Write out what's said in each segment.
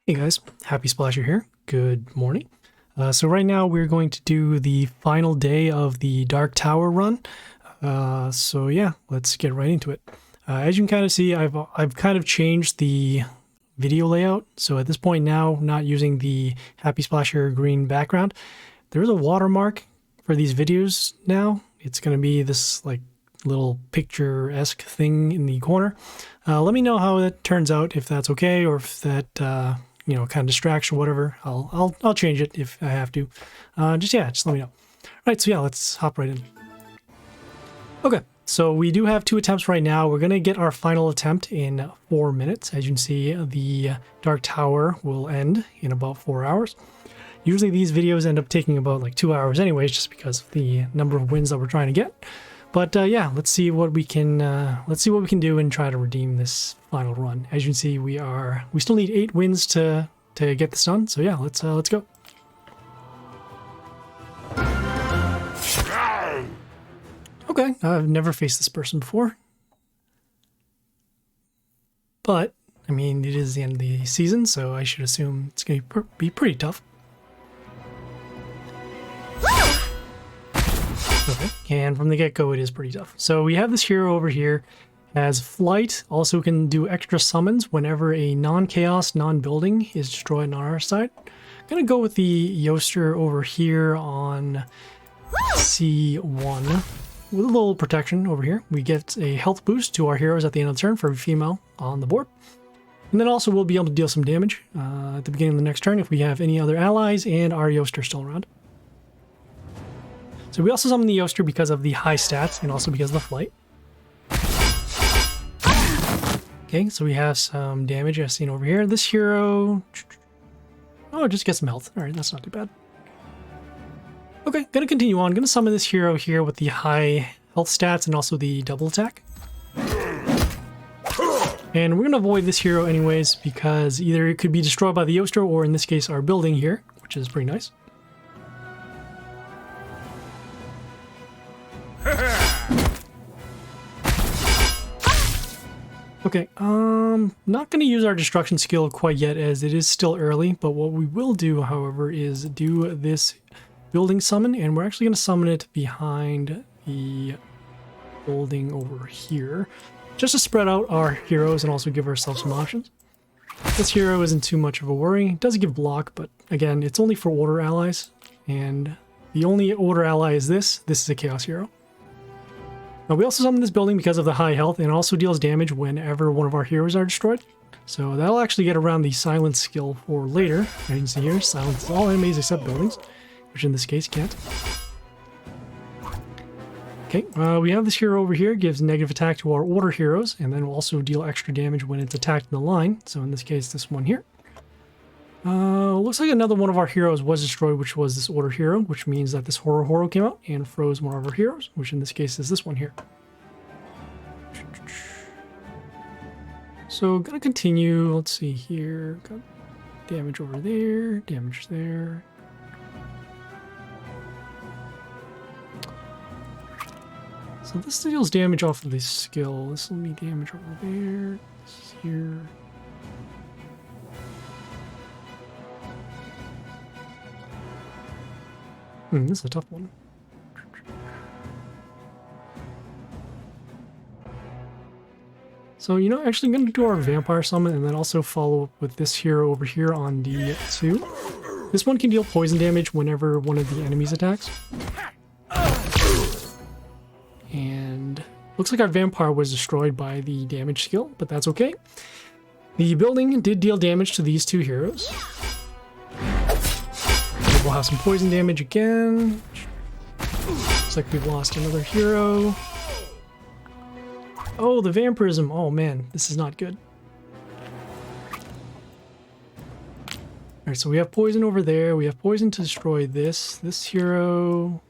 Hey guys, Happy Splasher here. Good morning. So right now we're going to do the final day of the Dark Tower run. So yeah, let's get right into it. As you can kind of see, I've kind of changed the video layout. So at this point now, not using the Happy Splasher green background. There's a watermark for these videos now. It's going to be this like little picture-esque thing in the corner. Let me know how that turns out, if that's okay, or if that you know, kind of distracts or whatever. I'll change it if I have to. Just let me know. All right, so yeah, let's hop right in. Okay, so we do have 2 attempts right now. We're gonna get our final attempt in 4 minutes. As you can see, the Dark Tower will end in about 4 hours. Usually these videos end up taking about like 2 hours anyways, just because of the number of wins that we're trying to get. But yeah, let's see what we can do and try to redeem this final run. As you can see, we still need 8 wins to get this done. So yeah, let's go. Okay, I've never faced this person before, but I mean, it is the end of the season, so I should assume it's going to be pretty tough. Okay, and from the get-go it is pretty tough. So we have this hero over here, has flight, also can do extra summons whenever a non-chaos, non-building is destroyed on our side. I'm gonna go with the Yoster over here on C1 with a little protection over here. We get a health boost to our heroes at the end of the turn for every female on the board. And then also we'll be able to deal some damage at the beginning of the next turn if we have any other allies and our Yoster still around. So we also summon the Yoster because of the high stats and also because of the flight. Okay, so we have some damage I've seen over here. This hero... Oh, just get some health. Alright, that's not too bad. Okay, gonna continue on. Gonna summon this hero here with the high health stats and also the double attack. And we're gonna avoid this hero anyways because either it could be destroyed by the Yoster or in this case our building here, which is pretty nice. Okay, not going to use our destruction skill quite yet as it is still early, but what we will do, however, is do this building summon, and we're actually going to summon it behind the building over here, just to spread out our heroes and also give ourselves some options. This hero isn't too much of a worry. It does give block, but again, it's only for order allies, and the only order ally is this. This is a chaos hero. Now we also summon this building because of the high health and also deals damage whenever one of our heroes are destroyed. So that'll actually get around the silence skill for later. As you can see here, silence all enemies except buildings, which in this case can't. Okay, we have this hero over here, gives negative attack to our order heroes, and then will also deal extra damage when it's attacked in the line. So in this case, this one here. Looks like another one of our heroes was destroyed, which was this order hero, which means that this horror hero came out and froze one of our heroes, which in this case is this one here. So gonna continue. Let's see here. Got damage over there, damage there. So this deals damage off of the skill. This will be damage over there. This here. This is a tough one. So, you know, actually I'm going to do our vampire summon and then also follow up with this hero over here on D2. This one can deal poison damage whenever one of the enemies attacks. And looks like our vampire was destroyed by the damage skill, but that's okay. The building did deal damage to these 2 heroes. We'll have some poison damage again. Looks like we've lost another hero. Oh, the vampirism. Oh man, this is not good. Alright, so we have poison over there. We have poison to destroy this. This hero...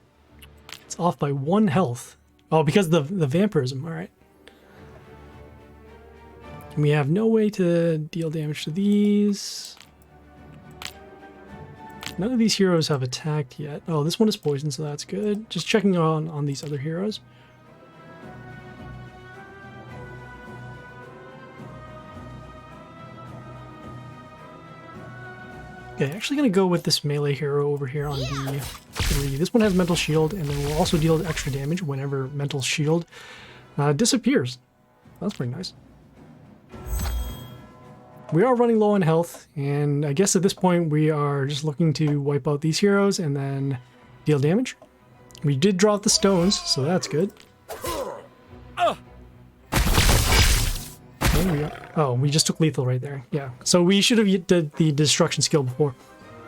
It's off by 1 health. Oh, because the vampirism. Alright. We have no way to deal damage to these. None of these heroes have attacked yet. Oh, this one is poisoned, so that's good. Just checking on these other heroes. Okay, actually gonna go with this melee hero over here on the 3. This one has mental shield, and then will also deal extra damage whenever mental shield disappears. That's pretty nice. We are running low on health, and I guess at this point we are just looking to wipe out these heroes and then deal damage. We did draw out the stones, so that's good. Oh, we just took lethal right there. Yeah, so we should have did the destruction skill before.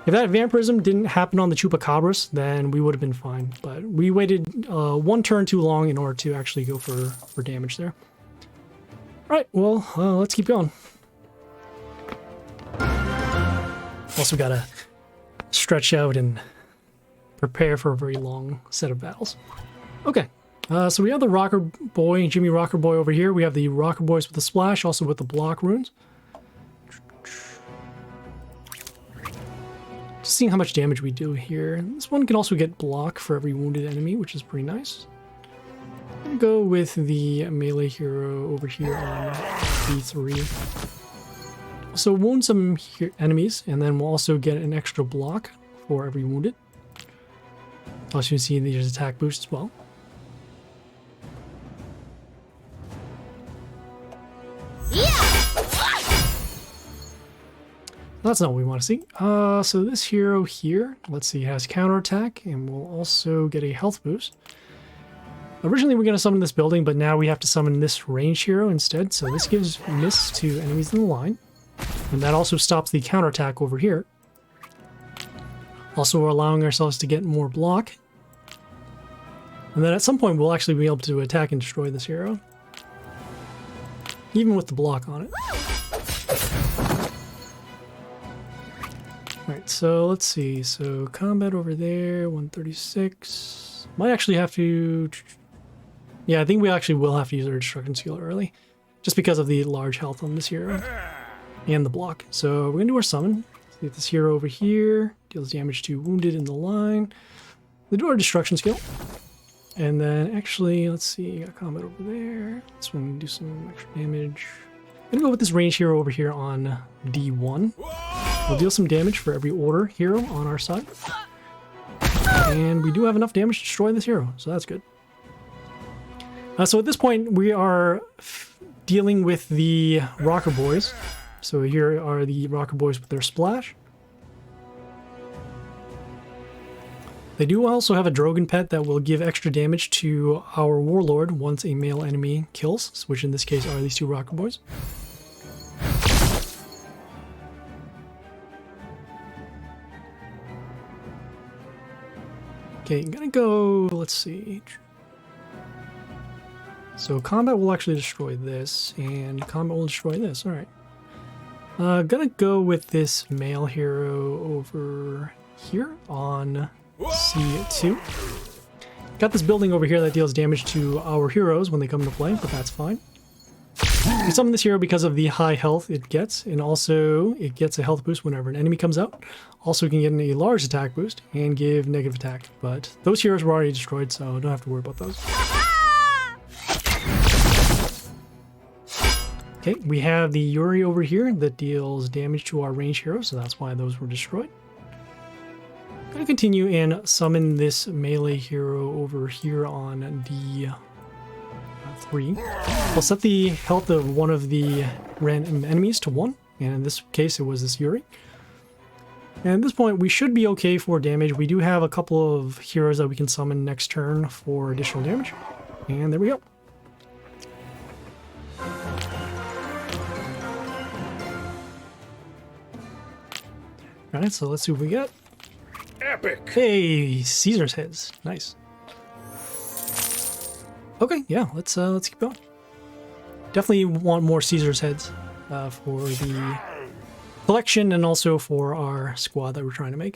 If that vampirism didn't happen on the Chupacabras, then we would have been fine. But we waited one turn too long in order to actually go for damage there. All right, well, let's keep going. Also gotta stretch out and prepare for a very long set of battles. Okay, so we have the Rocker Boy, Jimmy Rocker Boy over here. We have the Rocker Boys with the splash, also with the block runes. Just seeing how much damage we do here. This one can also get block for every wounded enemy, which is pretty nice. I'm gonna go with the melee hero over here on B3. So wound some enemies, and then we'll also get an extra block for every wounded. Also, you can see there's attack boost as well. That's not what we want to see. So this hero here, let's see, has counterattack, and we'll also get a health boost. Originally, we're going to summon this building, but now we have to summon this ranged hero instead. So this gives miss to enemies in the line. And that also stops the counterattack over here. Also, we're allowing ourselves to get more block. And then at some point, we'll actually be able to attack and destroy this hero. Even with the block on it. Alright, so let's see. So combat over there, 136. Might actually have to... Yeah, I think we actually will have to use our destruction skill early. Just because of the large health on this hero. And the block. So we're going to do our summon. Get this hero over here. Deals damage to wounded in the line. We'll do our destruction skill. And then actually, let's see. Got combat over there. This one can do some extra damage. I'm going to go with this range hero over here on D1. We'll deal some damage for every order hero on our side. And we do have enough damage to destroy this hero. So that's good. So at this point, we are dealing with the Rocker Boys. So here are the Rocker Boys with their splash. They do also have a Drogon pet that will give extra damage to our Warlord once a male enemy kills, which in this case are these two Rocker Boys. Okay, I'm gonna go, let's see. So combat will actually destroy this, and combat will destroy this, alright. Gonna go with this male hero over here on C2. Got this building over here that deals damage to our heroes when they come into play, but that's fine. We summon this hero because of the high health it gets, and also it gets a health boost whenever an enemy comes out. Also can get a large attack boost and give negative attack, but those heroes were already destroyed, so don't have to worry about those. Okay, we have the Yuri over here that deals damage to our ranged heroes, so that's why those were destroyed. I'm going to continue and summon this melee hero over here on D3. I'll set the health of one of the random enemies to 1, and in this case it was this Yuri. And at this point we should be okay for damage. We do have a couple of heroes that we can summon next turn for additional damage. And there we go. Alright, so let's see what we got. Epic! Hey, Caesar's heads. Nice. Okay, yeah, let's keep going. Definitely want more Caesar's heads for the collection and also for our squad that we're trying to make.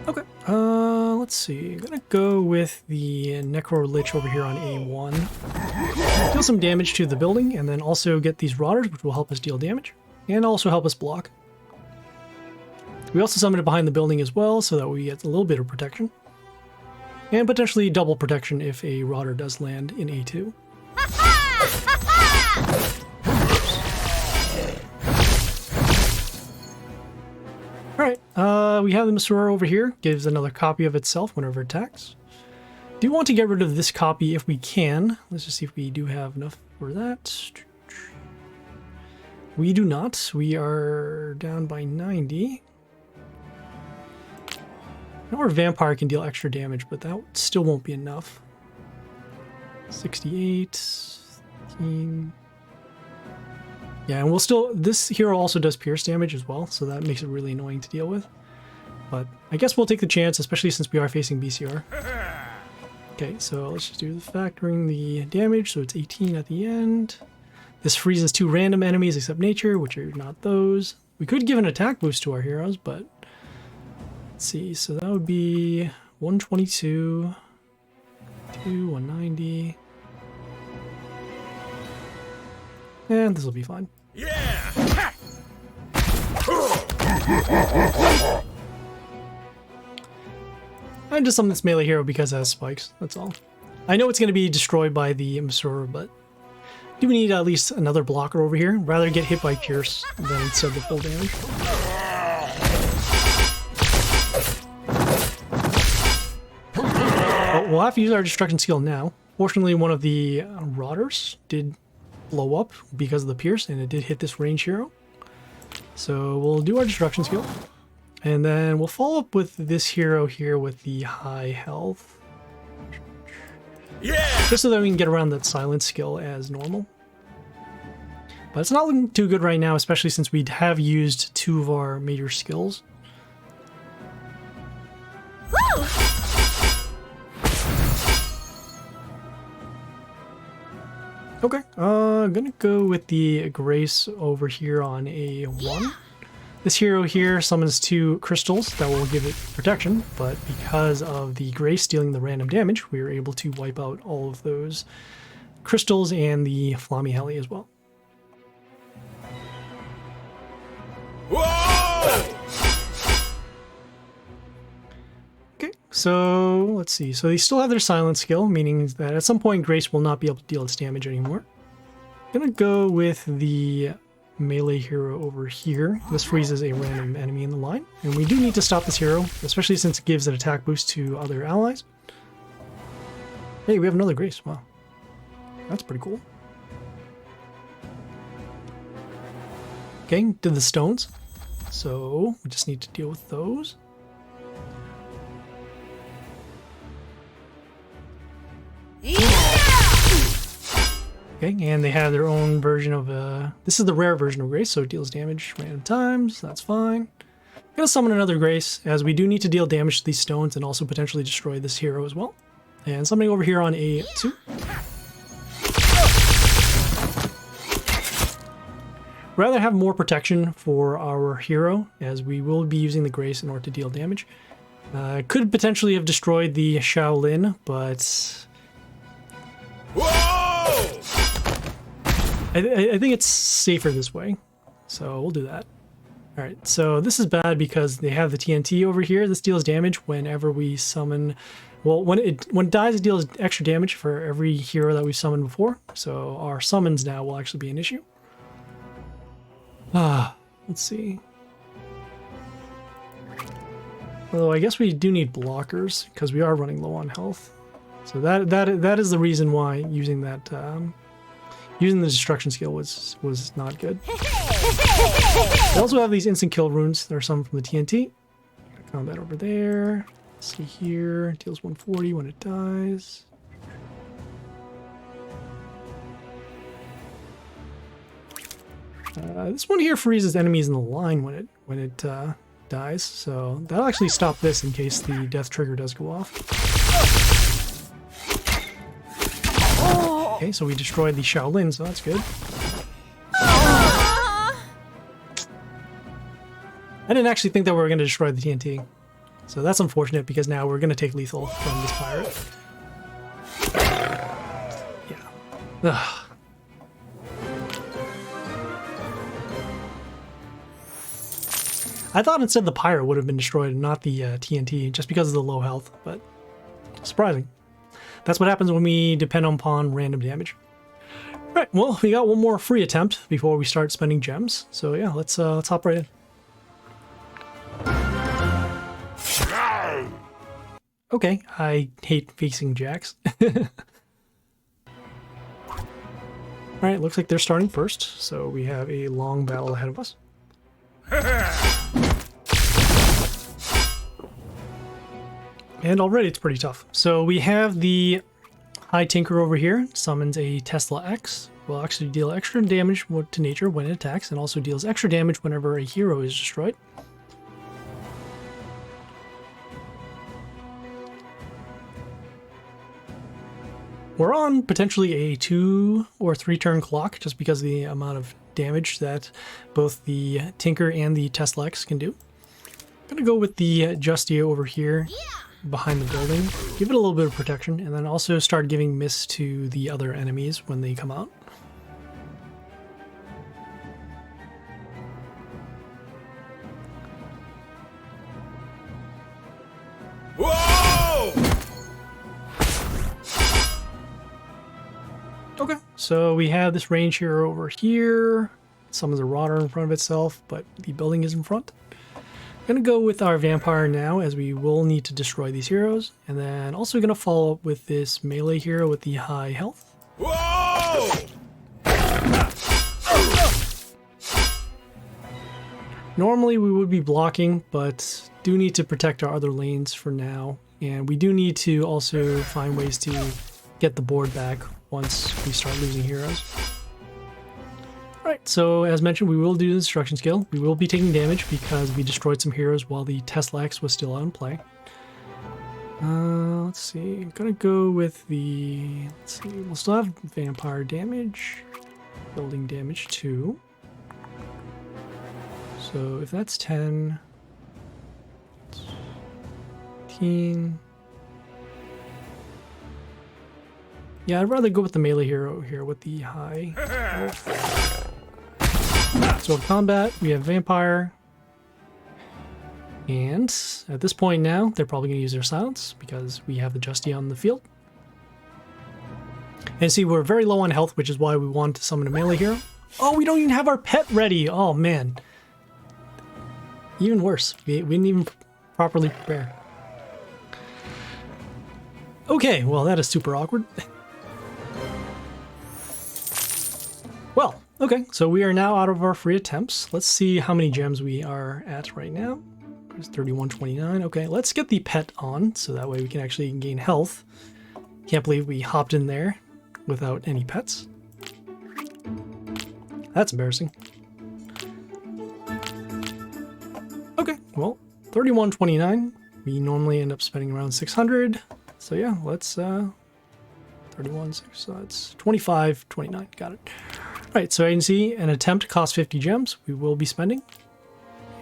Okay, let's see. I'm gonna go with the Necro Lich over here on A1. Deal some damage to the building and then also get these Rotters, which will help us deal damage. And also help us block. We also summon it behind the building as well, so that we get a little bit of protection. And potentially double protection if a Rotter does land in A2. Alright, we have the Mrglass over here. Gives another copy of itself whenever it attacks. Do want to get rid of this copy if we can. Let's just see if we do have enough for that. We do not. We are down by 90. Now our vampire can deal extra damage, but that still won't be enough. 68, 15. Yeah, and we'll still, this hero also does pierce damage as well, so that makes it really annoying to deal with. But I guess we'll take the chance, especially since we are facing BCR. Okay, so let's just do the factoring the damage, so it's 18 at the end. This freezes 2 random enemies except nature, which are not those. We could give an attack boost to our heroes, but let's see, so that would be 122, 190. And this will be fine. Yeah. I'm just summon this melee hero because it has spikes, that's all. I know it's going to be destroyed by the Mrglass, but do we need at least another blocker over here? Rather get hit by Pierce than instead the full damage. But we'll have to use our destruction skill now. Fortunately, one of the Rotters did blow up because of the Pierce, and it did hit this range hero. So we'll do our destruction skill. And then we'll follow up with this hero here with the high health. Yeah! Just so that we can get around that silence skill as normal. But it's not looking too good right now, especially since we have used 2 of our major skills. Woo! Okay, I'm gonna go with the Grace over here on a 1. This hero here summons 2 crystals that will give it protection, but because of the Grace dealing the random damage, we were able to wipe out all of those crystals and the Flammy Heli as well. Whoa! Okay, so let's see. So they still have their silence skill, meaning that at some point Grace will not be able to deal its damage anymore. I'm gonna go with the melee hero over here. This freezes a random enemy in the line, and we do need to stop this hero, especially since it gives an attack boost to other allies. Hey, we have another Grace. Wow, that's pretty cool. Okay, did the stones, so we just need to deal with those. Okay, and they have their own version of this is the rare version of Grace, so it deals damage random times. That's fine. I'm gonna summon another Grace, as we do need to deal damage to these stones and also potentially destroy this hero as well. And something over here on a 2. Rather have more protection for our hero, as we will be using the Grace in order to deal damage. Could potentially have destroyed the Shaolin, but I think it's safer this way, so we'll do that. Alright, so this is bad because they have the TNT over here. This deals damage whenever we summon... Well, when it dies, it deals extra damage for every hero that we've summoned before, so our summons now will actually be an issue. Let's see. Although I guess we do need blockers, because we are running low on health. So that is the reason why using that... using the destruction skill was not good. We also have these instant kill runes. There are some from the TNT. Combat over there. Let's see here. Deals 140 when it dies. This one here freezes enemies in the line when it dies. So that'll actually stop this in case the death trigger does go off. Okay, so we destroyed the Shaolin, so that's good. I didn't actually think that we were going to destroy the TNT. So that's unfortunate, because now we're going to take lethal from this pirate. Yeah. Ugh. I thought instead the pirate would have been destroyed and not the TNT, just because of the low health, but surprising. That's what happens when we depend upon random damage. Alright, well, we got one more free attempt before we start spending gems. So yeah, let's hop right in. Okay, I hate facing jacks. Alright, looks like they're starting first, so we have a long battle ahead of us. And already it's pretty tough. So we have the High Tinker over here, summons a Tesla X. Will actually deal extra damage to nature when it attacks, and also deals extra damage whenever a hero is destroyed. We're on potentially a 2 or 3 turn clock, just because of the amount of damage that both the Tinker and the Tesla X can do. I'm gonna go with the Justia over here behind the building, give it a little bit of protection, and then also start giving mist to the other enemies when they come out. Whoa! Okay, so we have this range hero over here. Summons a Rotter in front of itself, but the building is in front. Gonna go with our vampire now, as we will need to destroy these heroes, and then also gonna follow up with this melee hero with the high health. Whoa! Normally we would be blocking, but do need to protect our other lanes for now, and we do need to also find ways to get the board back once we start losing heroes. Alright, so as mentioned, we will do the destruction skill. We will be taking damage because we destroyed some heroes while the Tesla X was still out in play. Let's see, I'm gonna go with the... Let's see, we'll still have vampire damage, building damage too. So if that's 10... 15... Yeah, I'd rather go with the melee hero here with the high health. So in combat, we have Vampire. And at this point now, they're probably going to use their silence because we have the Justia on the field. And see, we're very low on health, which is why we want to summon a melee hero. Oh, we don't even have our pet ready. Oh, man. Even worse. We didn't even properly prepare. Okay, well, that is super awkward. Well, okay, so we are now out of our free attempts. Let's see how many gems we are at right now. There's 3129. Okay, let's get the pet on, so that way we can actually gain health. Can't believe we hopped in there without any pets. That's embarrassing. Okay, well, 3129. We normally end up spending around 600. So yeah, let's 31.6, so that's 25.29. Got it. All right, so you can see an attempt costs 50 gems. We will be spending.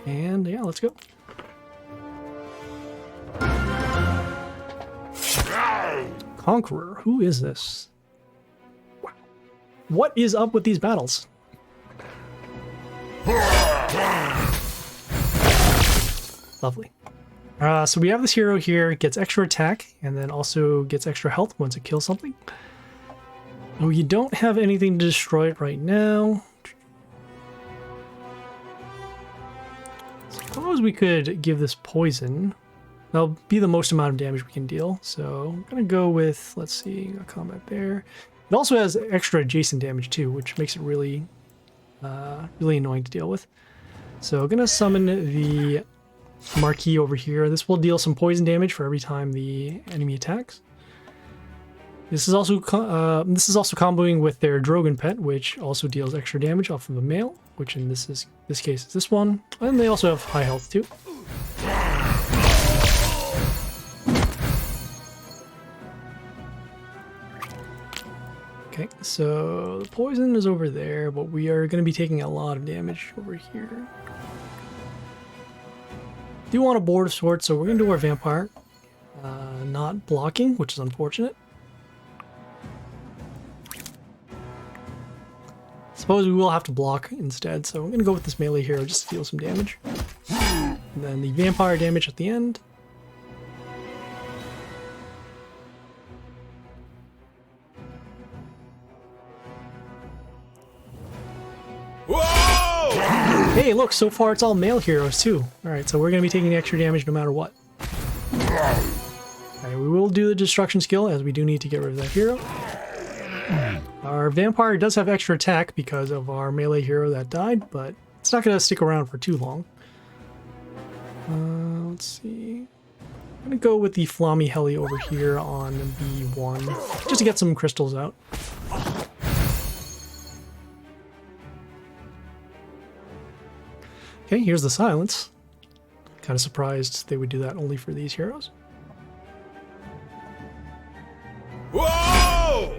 And yeah, let's go. Conqueror, who is this? Wow. What is up with these battles? Lovely. So we have this hero here, gets extra attack, and then also gets extra health once it kills something. Oh, you don't have anything to destroy it right now. Suppose we could give this poison. That'll be the most amount of damage we can deal. So I'm gonna go with, let's see, a combat there. It also has extra adjacent damage too, which makes it really, really annoying to deal with. So I'm gonna summon the Marquis over here. This will deal some poison damage for every time the enemy attacks. This is also comboing with their Drogon pet, which also deals extra damage off of a male, which in this case is this one, and they also have high health too. Okay, so the poison is over there, but we are going to be taking a lot of damage over here. Do want a board of sorts, so we're going to do our vampire. Not blocking, which is unfortunate. Suppose we will have to block instead, so I'm going to go with this melee hero just to deal some damage. And then the vampire damage at the end. Whoa! Hey, look, so far it's all male heroes too. Alright, so we're going to be taking extra damage no matter what. Alright, Alright, we will do the destruction skill as we do need to get rid of that hero. Our vampire does have extra attack because of our melee hero that died, but it's not going to stick around for too long. Let's see. I'm going to go with the Flammy Heli over here on B1 just to get some crystals out. Okay, here's the silence. Kind of surprised they would do that only for these heroes. Whoa!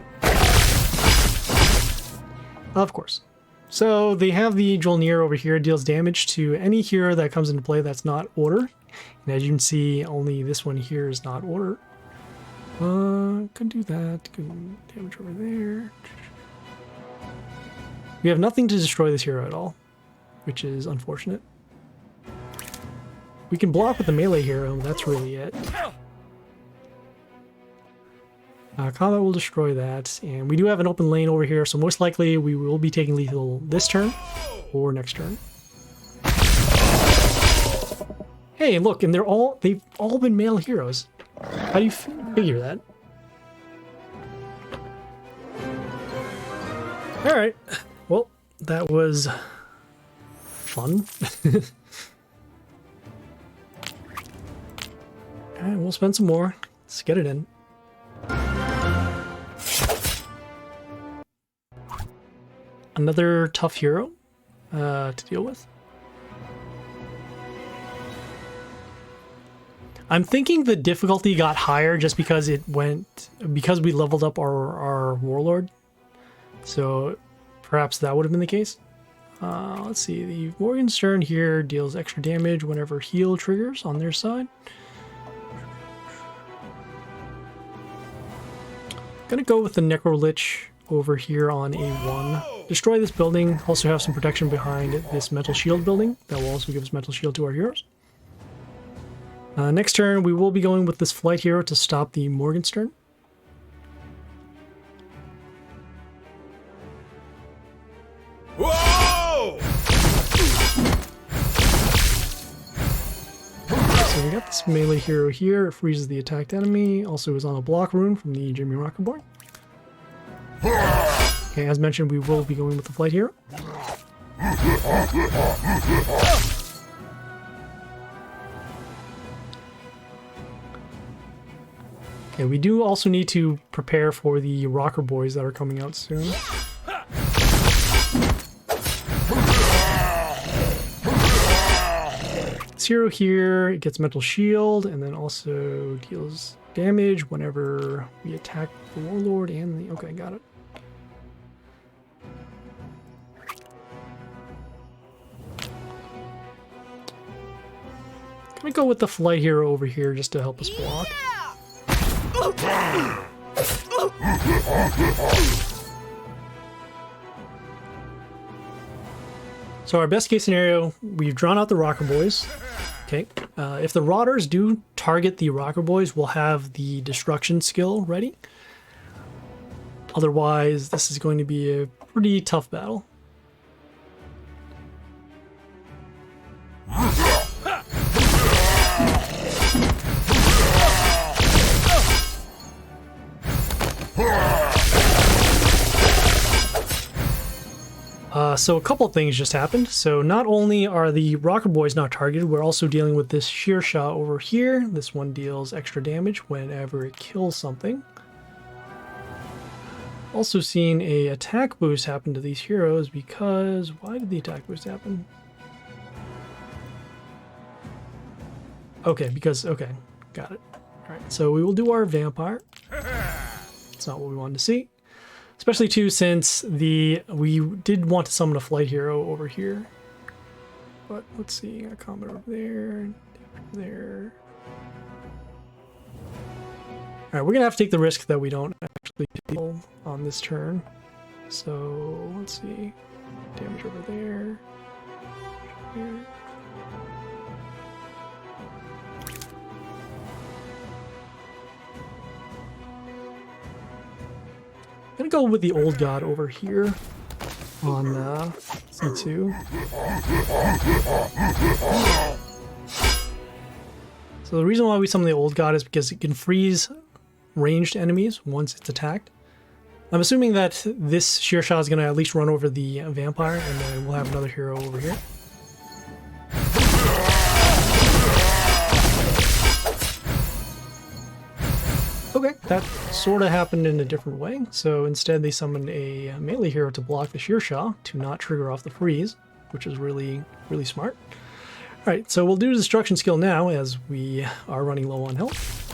Of course. So they have the Jolnir over here, deals damage to any hero that comes into play that's not order. And as you can see, only this one here is not order. Could do that. Could damage over there. We have nothing to destroy this hero at all, which is unfortunate. We can block with the melee hero, that's really it. Combat will destroy that, and we do have an open lane over here, so most likely we will be taking lethal this turn or next turn. Hey, look, and they've all been male heroes. How do you figure that? All right, well, that was fun. All right, we'll spend some more. Let's get it in. Another tough hero to deal with. I'm thinking the difficulty got higher just because we leveled up our Warlord. So perhaps that would have been the case. Let's see, the Morgenstern here deals extra damage whenever heal triggers on their side. Gonna go with the Necrolich over here on A1. Destroy this building, also have some protection behind this metal shield building. That will also give us metal shield to our heroes. Next turn, we will be going with this flight hero to stop the Morgenstern. Whoa! So we got this melee hero here. It freezes the attacked enemy. Also is on a block rune from the Jimmy Rockerborn. Okay, as mentioned, we will be going with the flight hero. Okay, we do also need to prepare for the Rocker Boys that are coming out soon. This hero here gets Mental Shield and then also deals damage whenever we attack the Warlord and the... Okay, got it. Can we go with the flight hero over here just to help us block? So our best case scenario, we've drawn out the Rocker Boys. Okay, if the Rotters do target the Rocker Boys, we'll have the destruction skill ready. Otherwise, this is going to be a pretty tough battle. So a couple of things just happened. So not only are the Rocker Boys not targeted, we're also dealing with this Sheer Shot over here. This one deals extra damage whenever it kills something. Also seen a attack boost happen to these heroes because... Why did the attack boost happen? Okay, because... Okay, got it. Alright, so we will do our Vampire. It's not what we wanted to see. Especially too since we did want to summon a flight hero over here. But let's see, a combat over there. Alright, we're gonna have to take the risk that we don't actually deal on this turn. So let's see. Damage over there. Here. I'm gonna go with the old god over here on C2. So So the reason why we summon the old god is because it can freeze ranged enemies once it's attacked. I'm assuming that this shear shot is going to at least run over the vampire, and then we'll have another hero over here. Okay, that sort of happened in a different way. So instead they summoned a melee hero to block the shear shot to not trigger off the freeze, which is really, really smart. Alright, so we'll do the destruction skill now as we are running low on health.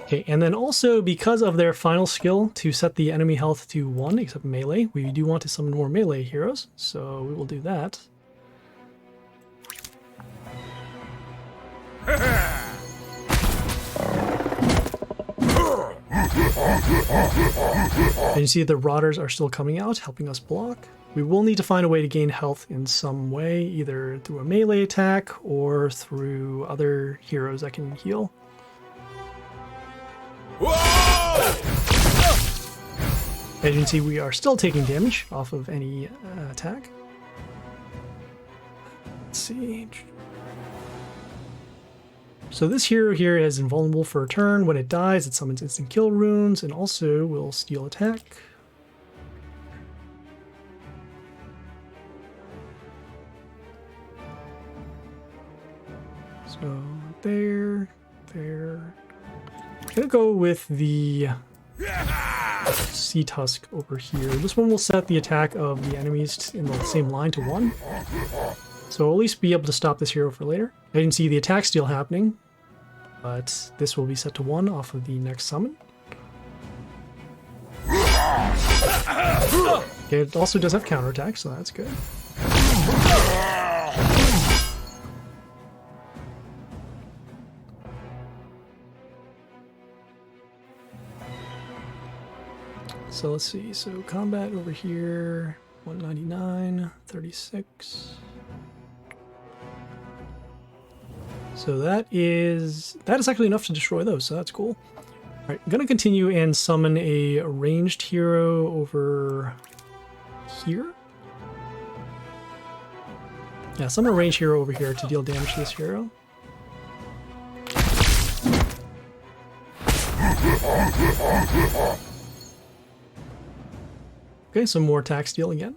Okay, and then also because of their final skill to set the enemy health to 1, except melee, we do want to summon more melee heroes, so we will do that. And you see the Rotters are still coming out, helping us block. We will need to find a way to gain health in some way, either through a melee attack or through other heroes that can heal. As you can see, we are still taking damage off of any attack. Let's see. So this hero here is invulnerable for a turn. When it dies, it summons instant kill runes and also will steal attack. So there. I'm gonna go with the Sea Tusk over here. This one will set the attack of the enemies in the same line to 1. So I'll at least be able to stop this hero for later. I didn't see the attack steal happening, but this will be set to 1 off of the next summon. Okay, it also does have counterattack, so that's good. So let's see, so combat over here, 199, 36. So that is actually enough to destroy those, so that's cool. Alright, I'm gonna continue and summon a ranged hero over here. Yeah, summon a ranged hero over here to deal damage to this hero. Okay, some more attack steal again.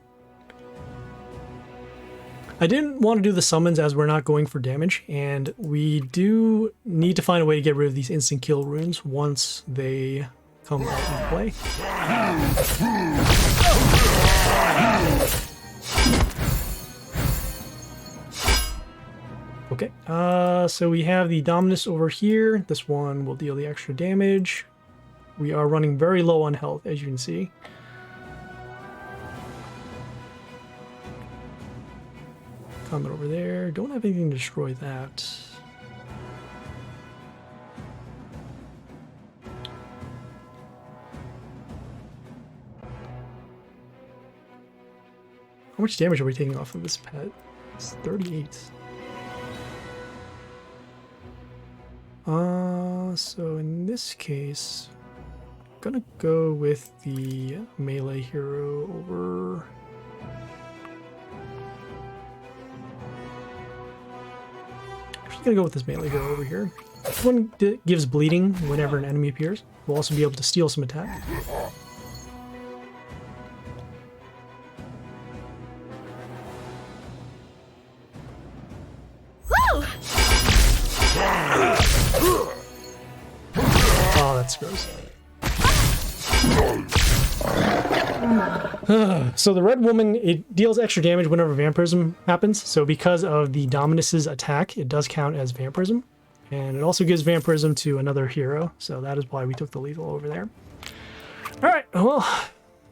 I didn't want to do the summons as we're not going for damage, and we do need to find a way to get rid of these instant kill runes once they come out and play. Okay, so we have the Dominus over here. This one will deal the extra damage. We are running very low on health, as you can see. Combat over there. Don't have anything to destroy that. How much damage are we taking off of this pet? It's 38. So in this case, I'm gonna go with the melee hero over. Gonna go with this melee hero over here. This one gives bleeding whenever an enemy appears. We'll also be able to steal some attack. Oh, that's gross. So the red woman, it deals extra damage whenever vampirism happens. So because of the Dominus's attack, it does count as vampirism. And it also gives vampirism to another hero. So that is why we took the lethal over there. Alright, well,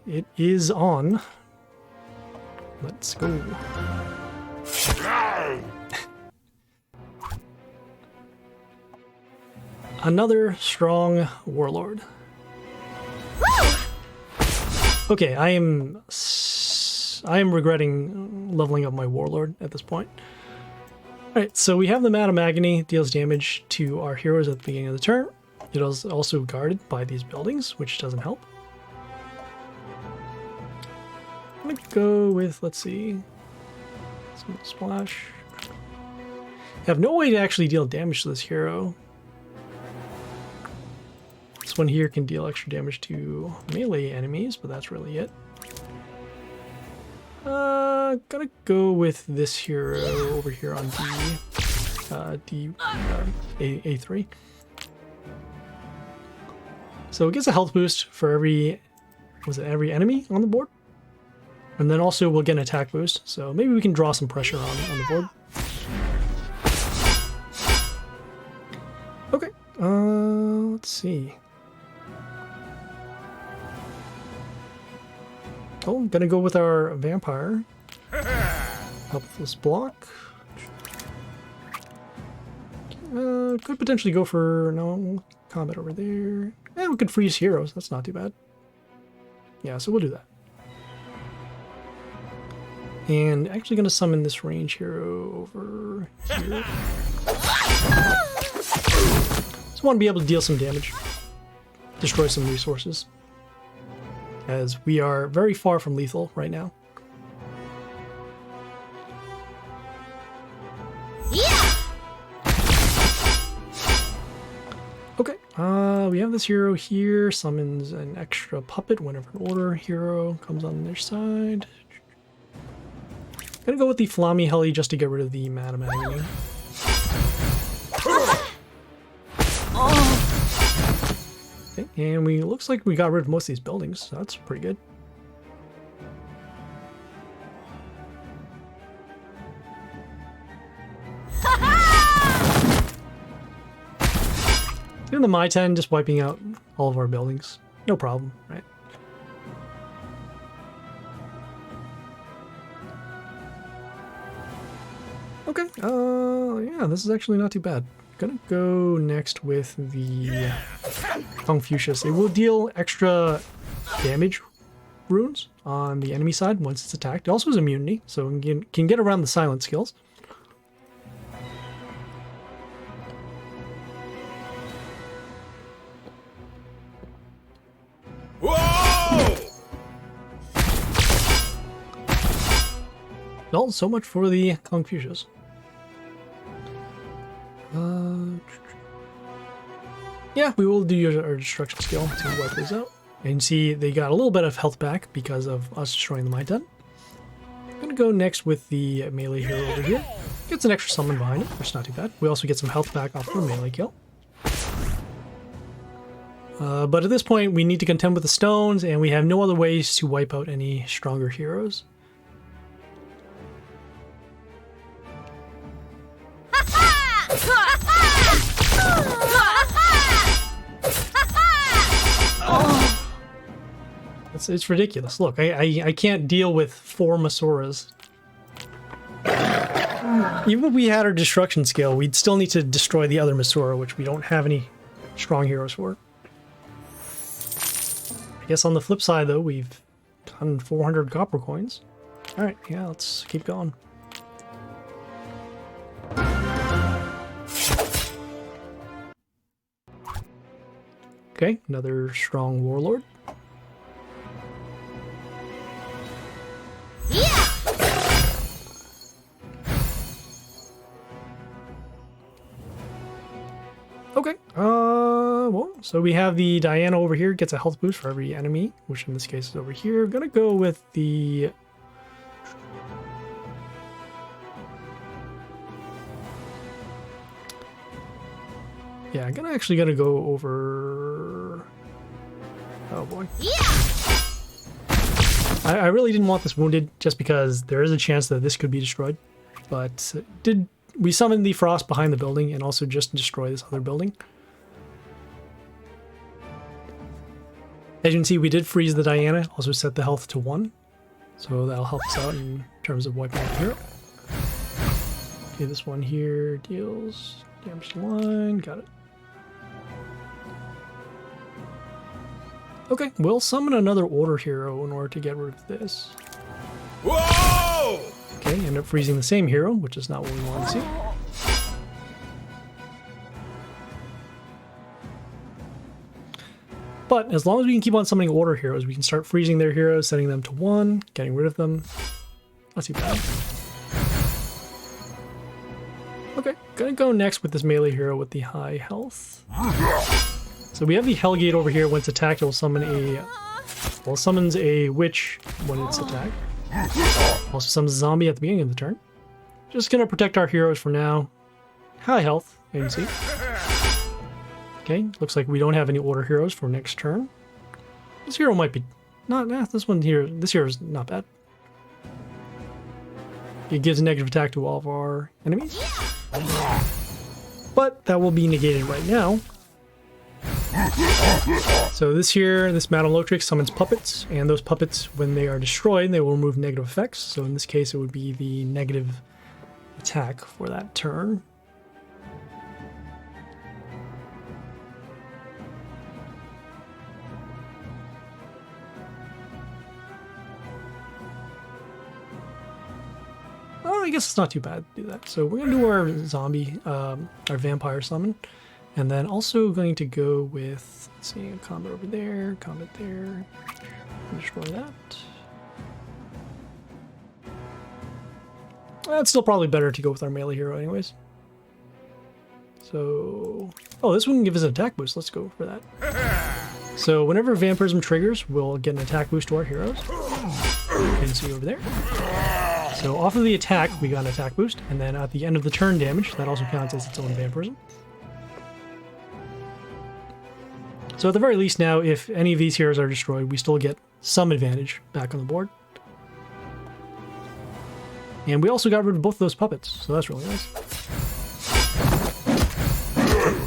it is on. Let's go. Another strong Warlord. Okay, I am regretting leveling up my Warlord at this point. Alright, so we have the Mat of Agony, deals damage to our heroes at the beginning of the turn. It is also guarded by these buildings, which doesn't help. I'm gonna go with, let's see, some splash. have no way to actually deal damage to this hero. This one here can deal extra damage to melee enemies, but that's really it. Gonna go with this hero over here on A3. So it gets a health boost for every enemy on the board. And then also we'll get an attack boost, so maybe we can draw some pressure on the board. Okay, let's see. Oh, I'm gonna go with our vampire. Helpless block. Could potentially go for, no, combat over there. Yeah, we could freeze heroes, that's not too bad. Yeah, so we'll do that. And actually gonna summon this range hero over here. Just want to be able to deal some damage. Destroy some resources. As we are very far from lethal right now. Okay, we have this hero here, summons an extra puppet whenever an order hero comes on their side. Gonna go with the Flammy Helly just to get rid of the Madam Agony. Okay, and looks like we got rid of most of these buildings, so that's pretty good. Doing the My 10, just wiping out all of our buildings. No problem, right? Okay, yeah, this is actually not too bad. Gonna go next with the Confucius. It will deal extra damage runes on the enemy side once it's attacked. It also has immunity, so it can get around the silent skills. Whoa! Well, so much for the Confucius. Yeah, we will do our destruction skill to wipe these out. And see, they got a little bit of health back because of us destroying the My 10. I'm gonna go next with the melee hero over here. Gets an extra summon behind it, which is not too bad. We also get some health back off the melee kill. But at this point, we need to contend with the stones, and we have no other ways to wipe out any stronger heroes. It's ridiculous. Look, I can't deal with 4 Masuras. Even if we had our destruction skill, we'd still need to destroy the other Masura, which we don't have any strong heroes for. I guess on the flip side, though, we've done 400 copper coins. Alright, yeah, let's keep going. Okay, another strong Warlord. Okay, well, so we have the Diana over here, gets a health boost for every enemy, which in this case is over here. I'm gonna go with the... Yeah, I'm actually gonna go over... Oh boy. I really didn't want this wounded, just because there is a chance that this could be destroyed. But we summoned the frost behind the building and also just destroy this other building. As you can see, we did freeze the Diana, also set the health to 1. So that'll help us out in terms of wiping out the hero. Okay, this one here deals damage to line, got it. Okay, we'll summon another order hero in order to get rid of this. Whoa! Okay, end up freezing the same hero, which is not what we want to see. But as long as we can keep on summoning order heroes, we can start freezing their heroes, setting them to 1, getting rid of them. Not too bad. Okay, gonna go next with this melee hero with the high health. So we have the Hellgate over here. When it's attacked, it will summon a... Well, summons a witch when it's attacked. Also summons a zombie at the beginning of the turn. Just gonna protect our heroes for now. High health, as you see. Okay, looks like we don't have any order heroes for next turn. This hero might be... this one here... This hero is not bad. It gives a negative attack to all of our enemies. But that will be negated right now. So this Madame Lotrix summons puppets, and those puppets, when they are destroyed, they will remove negative effects. So in this case, it would be the negative attack for that turn. Oh, I guess it's not too bad to do that. So we're going to do our zombie, our vampire summon. And then also going to go with, let's see, a combat over there, combat there. Destroy that. It's still probably better to go with our melee hero anyways. So, oh, this one can give us an attack boost. Let's go for that. So whenever vampirism triggers, we'll get an attack boost to our heroes. You can see over there. So off of the attack, we got an attack boost, and then at the end of the turn damage, that also counts as its own vampirism. So at the very least now, if any of these heroes are destroyed, we still get some advantage back on the board. And we also got rid of both of those puppets, so that's really nice.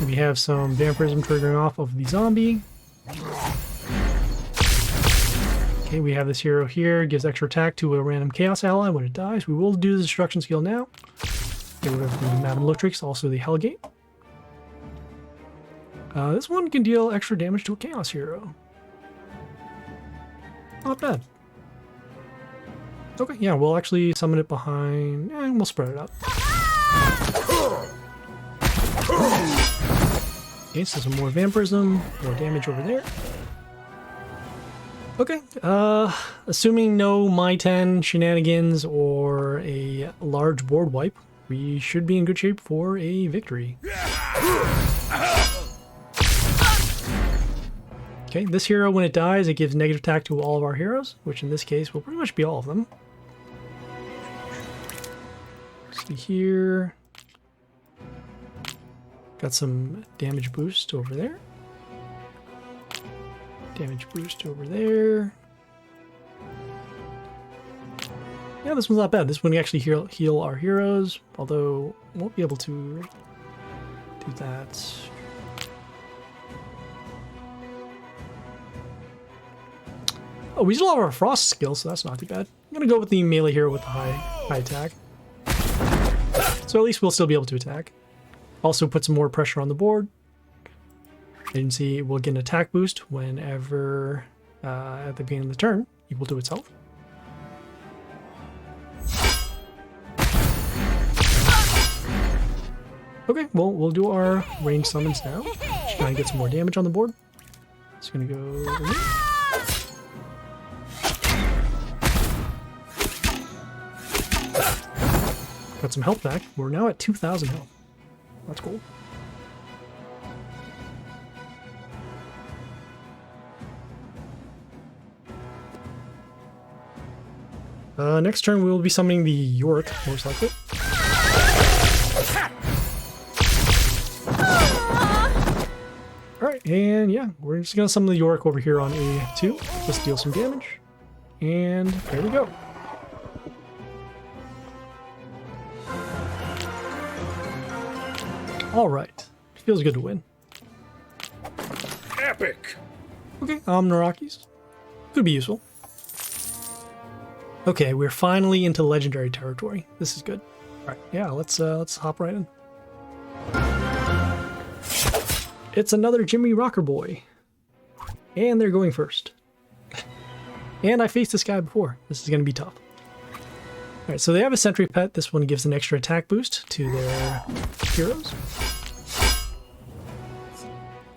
We have some vampirism triggering off of the zombie. Okay, we have this hero here, gives extra attack to a random chaos ally when it dies. We will do the destruction skill now. Get rid of the Madame Lotrix, also the Hellgate. This one can deal extra damage to a chaos hero. Not bad. Okay, yeah, we'll actually summon it behind, and we'll spread it out. Okay, so some more vampirism, more damage over there. Okay, assuming no My 10 shenanigans or a large board wipe, we should be in good shape for a victory. Okay, this hero, when it dies, it gives negative attack to all of our heroes, which in this case will pretty much be all of them. See here. Got some damage boost over there. Damage boost over there. Yeah, this one's not bad. This one can actually heal our heroes, although won't be able to do that. Oh, we still have our frost skill, so that's not too bad. I'm gonna go with the melee hero with the high attack. So at least we'll still be able to attack. Also put some more pressure on the board. As you can see, we'll get an attack boost whenever at the beginning of the turn equal to itself. Okay, well, we'll do our range summons now. Just try and get some more damage on the board. It's gonna go over here. Got some health back. We're now at 2,000 health. That's cool. Next turn we will be summoning the Yorick, most likely. Alright, and yeah, we're just gonna summon the Yorick over here on A2. Just deal some damage. And there we go. Alright. Feels good to win. Epic! Okay, Narakis. Could be useful. Okay, we're finally into legendary territory. This is good. Alright, yeah, let's hop right in. It's another Jimmy Rocker Boy. And they're going first. And I faced this guy before. This is gonna be tough. Alright, so they have a sentry pet. This one gives an extra attack boost to their heroes.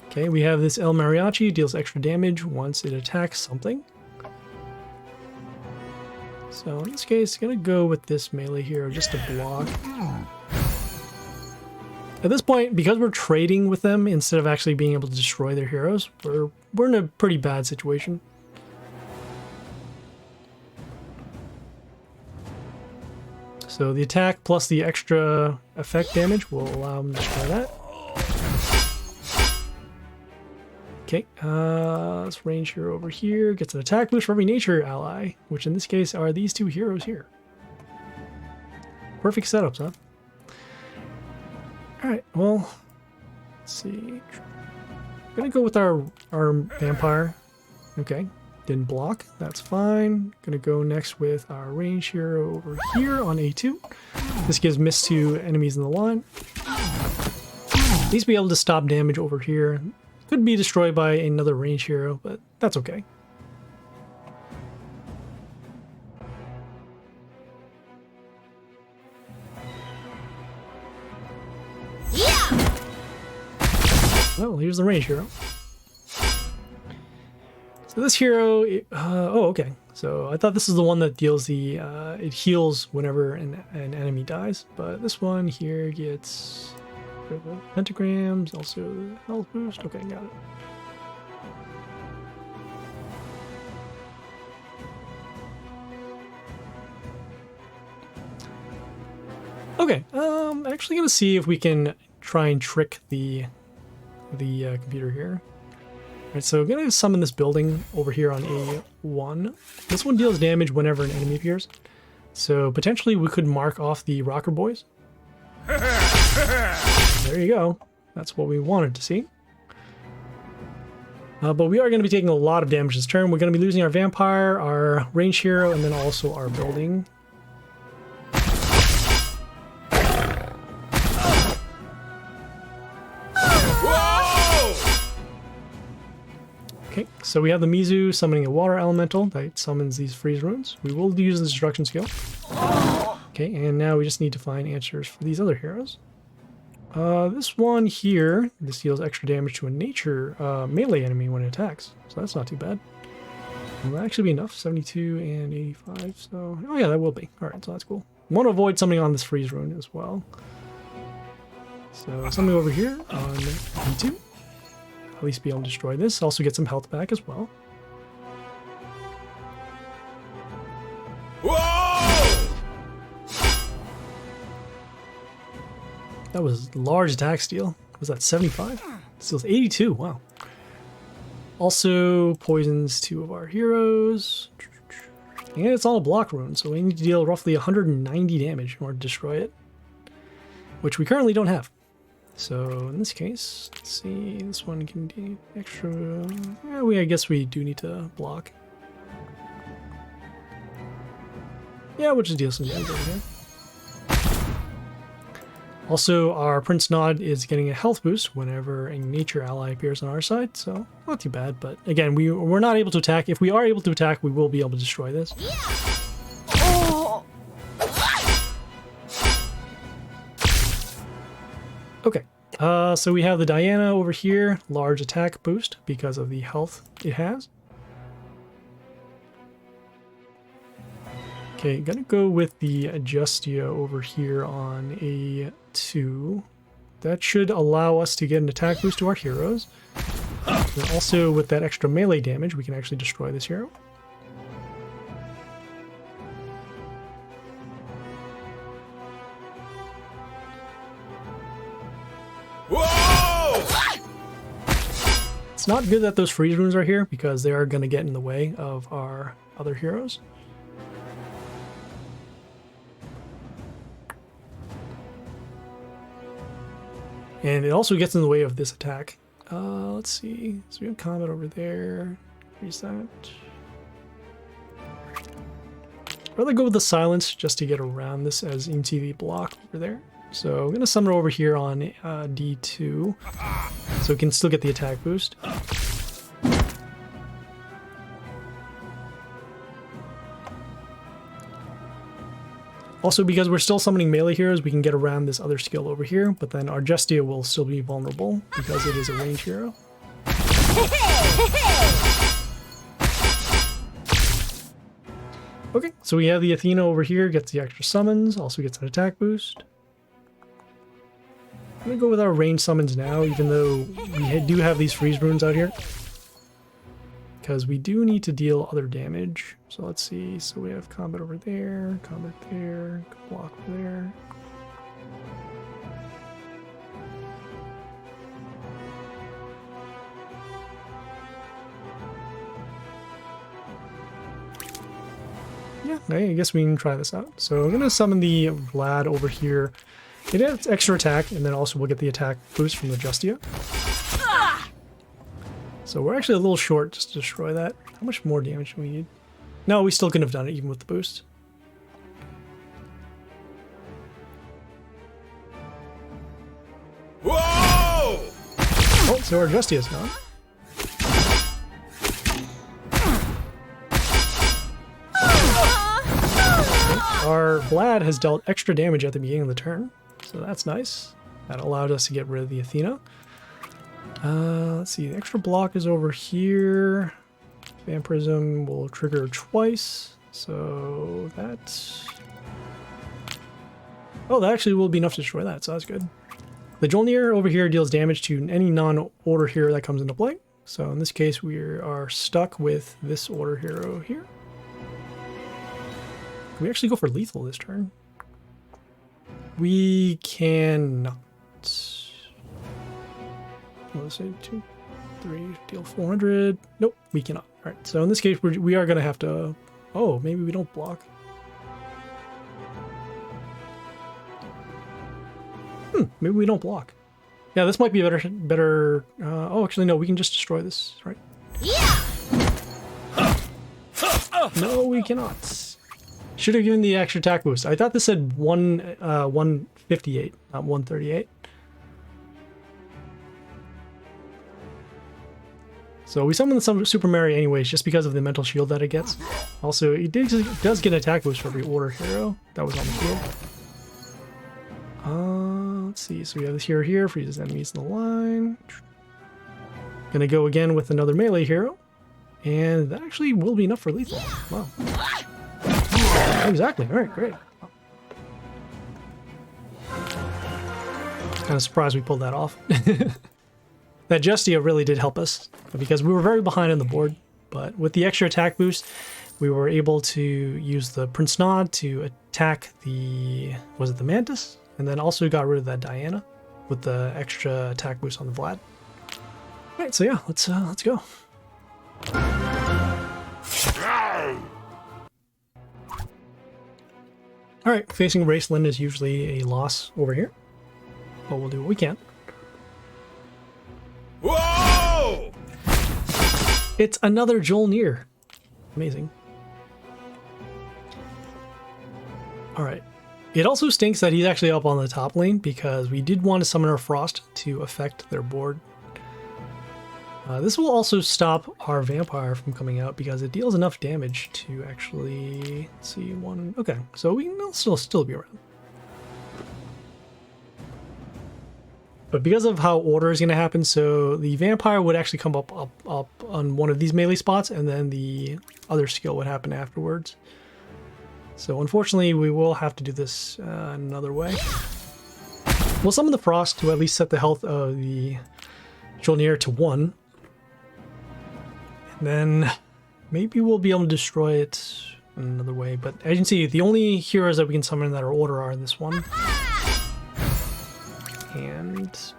Okay, we have this El Mariachi, deals extra damage once it attacks something. So in this case, gonna go with this melee hero just to block. At this point, because we're trading with them instead of actually being able to destroy their heroes, we're in a pretty bad situation. So the attack plus the extra effect damage will allow them to destroy that. Okay, this range hero over here gets an attack boost for every nature ally, which in this case are these two heroes here. Perfect setups, huh? Alright, well, let's see. I'm gonna go with our vampire. Okay, didn't block, that's fine. Gonna go next with our range hero over here on A2. This gives miss to enemies in the line. At least be able to stop damage over here. Could be destroyed by another range hero, but that's okay. Yeah! Well, here's the range hero. So this hero, oh, okay. So I thought this is the one that deals the, it heals whenever an enemy dies, but this one here gets pentagrams, also health boost. Okay, got it. Okay, actually gonna see if we can try and trick the computer here. Alright, so I'm gonna summon this building over here on A1. This one deals damage whenever an enemy appears. So potentially we could mark off the rocker boys. There you go. That's what we wanted to see. But we are going to be taking a lot of damage this turn. We're going to be losing our vampire, our range hero, and then also our building. Whoa! Okay, so we have the Mizu summoning a water elemental that summons these freeze runes. We will use the destruction skill. Okay, and now we just need to find answers for these other heroes. This one here, this deals extra damage to a nature melee enemy when it attacks, so that's not too bad. Will that actually be enough? 72 and 85, so... Oh yeah, that will be. Alright, so that's cool. Want to avoid something on this freeze rune as well. So something over here on B2. At least be able to destroy this. Also get some health back as well. Whoa! That was large attack steal. Was that 75? Steals 82, wow. Also poisons two of our heroes. And it's all a block rune, so we need to deal roughly 190 damage in order to destroy it. Which we currently don't have. So in this case, let's see, this one can do extra... Yeah, I guess we do need to block. Yeah, we'll just deal some damage over here. Also, our Prince Nod is getting a health boost whenever a nature ally appears on our side, so not too bad. But again, we're not able to attack. If we are able to attack, we will be able to destroy this. Oh. Okay, so we have the Diana over here, large attack boost because of the health it has. Okay, gonna go with the Justia over here on A2. That should allow us to get an attack boost to our heroes. And also with that extra melee damage, we can actually destroy this hero. Whoa! It's not good that those freeze runes are here because they are gonna get in the way of our other heroes. And it also gets in the way of this attack. Let's see. So we have combat over there. Increase that. I'd rather go with the silence just to get around this, as you can see the block over there. So I'm going to summon it over here on D2. So we can still get the attack boost. Also, because we're still summoning melee heroes, we can get around this other skill over here, but then our Justia will still be vulnerable because it is a range hero. Okay, so we have the Athena over here, gets the extra summons, also gets an attack boost. I'm gonna go with our range summons now, even though we do have these freeze runes out here. Because we do need to deal other damage. So let's see. So we have combat over there, block over there. Yeah, I guess we can try this out. So I'm going to summon the Vlad over here. It has extra attack, and then also we'll get the attack boost from the Justia. So we're actually a little short just to destroy that. How much more damage do we need? No, we still couldn't have done it even with the boost. Whoa! Oh, so our Justia is gone. Our Vlad has dealt extra damage at the beginning of the turn, so that's nice. That allowed us to get rid of the Athena. Let's see, the extra block is over here. Vampirism will trigger twice, so that's... Oh, that actually will be enough to destroy that, so that's good. The Jolnir over here deals damage to any non-order hero that comes into play. So in this case, we are stuck with this order hero here. Can we actually go for lethal this turn? We cannot. Let's say 2, 3, deal 400. Nope, we cannot. All right, so in this case, we are going to have to... Oh, maybe we don't block. Maybe we don't block. Yeah, this might be a better... oh, actually, no, we can just destroy this, right? Yeah! No, we cannot. Should have given the extra attack boost. I thought this said 158, not 138. So we summon the Super Mary anyways, just because of the mental shield that it gets. Also, it does get an attack boost for every order hero that was on the field. Let's see. So we have this hero here, freezes enemies in the line. Gonna go again with another melee hero, and that actually will be enough for lethal. Wow. Exactly. All right, great. Kind of surprised we pulled that off. That Justia really did help us because we were very behind on the board, but with the extra attack boost, we were able to use the Prince Nod to attack the, was it the Mantis? And then also got rid of that Diana with the extra attack boost on the Vlad. All right, so yeah, let's go. All right, facing Raistlin is usually a loss over here, but we'll do what we can. Whoa! It's another Jolnir. Amazing. All right. It also stinks that he's actually up on the top lane because we did want to summon our Frost to affect their board. This will also stop our Vampire from coming out because it deals enough damage to actually, let's see, one. Okay, so we can still be around. But because of how order is going to happen, so the Vampire would actually come up on one of these melee spots, and then the other skill would happen afterwards. So unfortunately, we will have to do this another way. We'll summon the Frost to at least set the health of the Jolnir to 1. And then maybe we'll be able to destroy it in another way. But as you can see, the only heroes that we can summon that are order are this one. And this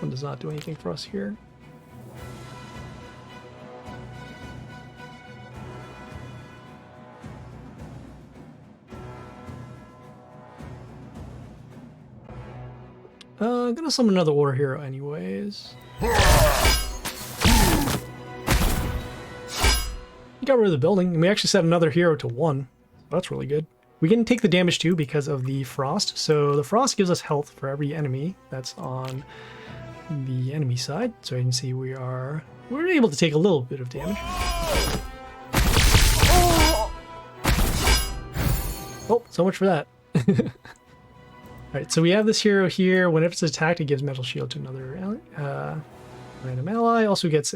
one does not do anything for us here. I'm gonna summon another order hero anyways. We got rid of the building, and we actually set another hero to 1. That's really good. We can take the damage too because of the Frost. So the Frost gives us health for every enemy that's on the enemy side. So you can see we're able to take a little bit of damage. Oh, so much for that. Alright, so we have this hero here. Whenever it's attacked, it gives Mental Shield to another random ally. Also gets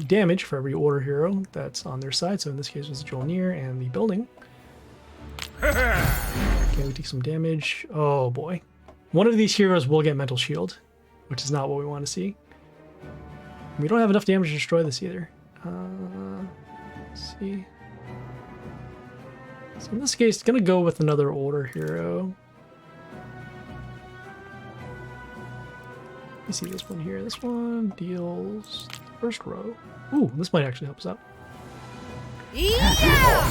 damage for every order hero that's on their side. So in this case, it was Jolnir and the building. Okay, we take some damage. Oh boy. one of these heroes will get mental shield, which is not what we want to see. We don't have enough damage to destroy this either. Let's see. So in this case, it's gonna go with another older hero. You see this one here. This one deals the first row. Ooh, this might actually help us out. Yeah!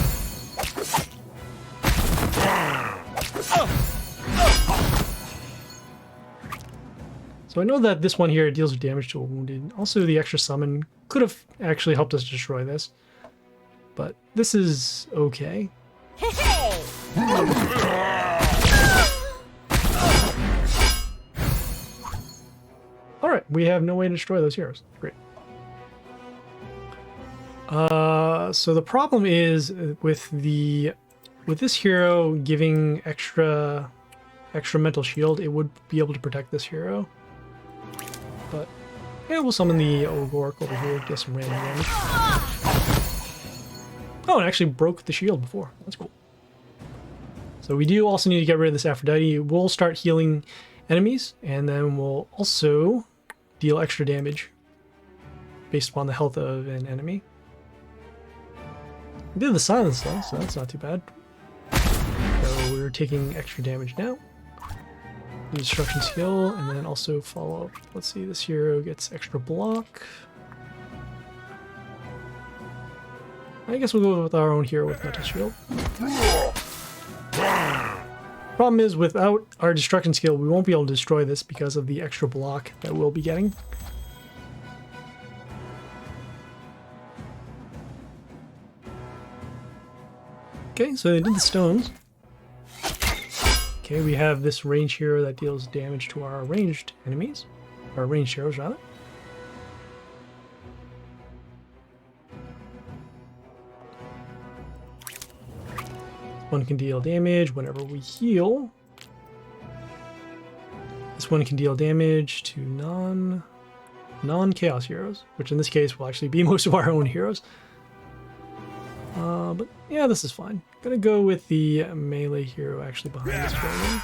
So I know that this one here deals damage to a wounded. Also, the extra summon could have actually helped us destroy this. But this is okay. Alright, we have no way to destroy those heroes. Great. So the problem is with this hero giving extra mental shield, it would be able to protect this hero. But yeah, we'll summon the Ogork over here, get some random damage. Oh, it actually broke the shield before. That's cool. So we do also need to get rid of this Aphrodite. We'll start healing enemies, and then we'll also deal extra damage based upon the health of an enemy. We did the silence though, so that's not too bad. So we're taking extra damage now. The destruction skill, and then also follow up. Let's see, this hero gets extra block. I guess we'll go with our own hero with mental shield. Problem is, without our destruction skill, we won't be able to destroy this because of the extra block that we'll be getting. Okay, so they did the stones. Okay, we have this ranged hero that deals damage to our ranged enemies. Or ranged heroes, rather. One can deal damage whenever we heal. This one can deal damage to non-chaos heroes, which in this case will actually be most of our own heroes. But yeah, this is fine. Gonna go with the melee hero actually behind this building.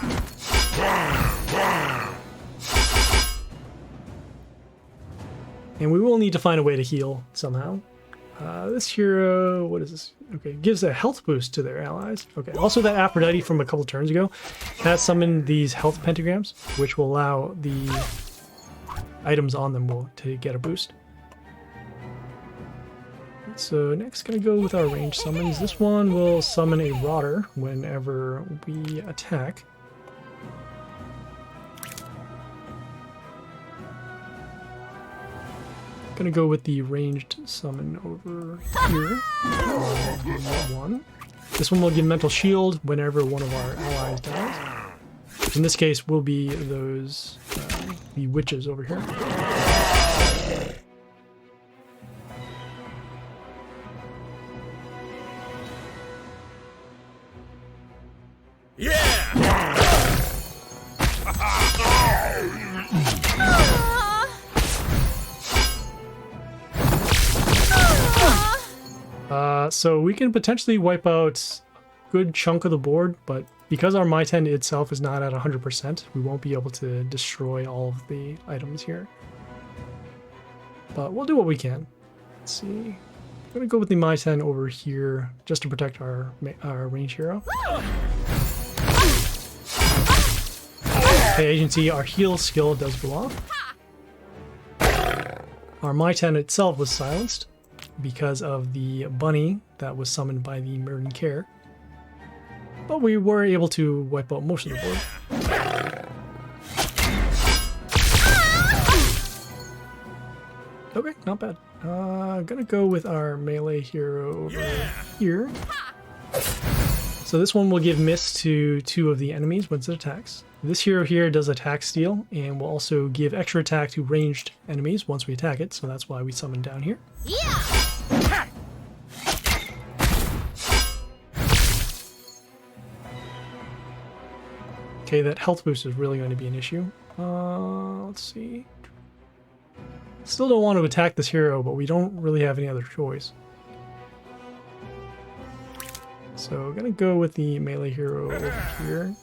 And we will need to find a way to heal somehow. This hero, what is this? Okay, gives a health boost to their allies. Okay, also that Aphrodite from a couple turns ago has summoned these health pentagrams, which will allow the items on them to get a boost. So next, gonna go with our ranged summons. This one will summon a Rotter whenever we attack. Gonna go with the ranged summon over here. One. This one will give mental shield whenever one of our allies dies. In this case, will be those the witches over here. So we can potentially wipe out a good chunk of the board, but because our My-10 itself is not at 100%, we won't be able to destroy all of the items here. But we'll do what we can. Let's see. I'm going to go with the My-10 over here just to protect our range hero. Okay, as you can see, our heal skill does go off. Our My-10 itself was silenced because of the bunny that was summoned by the Mrglass. But we were able to wipe out most of the board. Okay, not bad. Gonna go with our melee hero over here. So this one will give miss to 2 of the enemies once it attacks. This hero here does attack steal and will also give extra attack to ranged enemies once we attack it, so that's why we summon down here. Okay, that health boost is really going to be an issue. Let's see. Still don't want to attack this hero, but we don't really have any other choice. So I'm gonna go with the melee hero over here.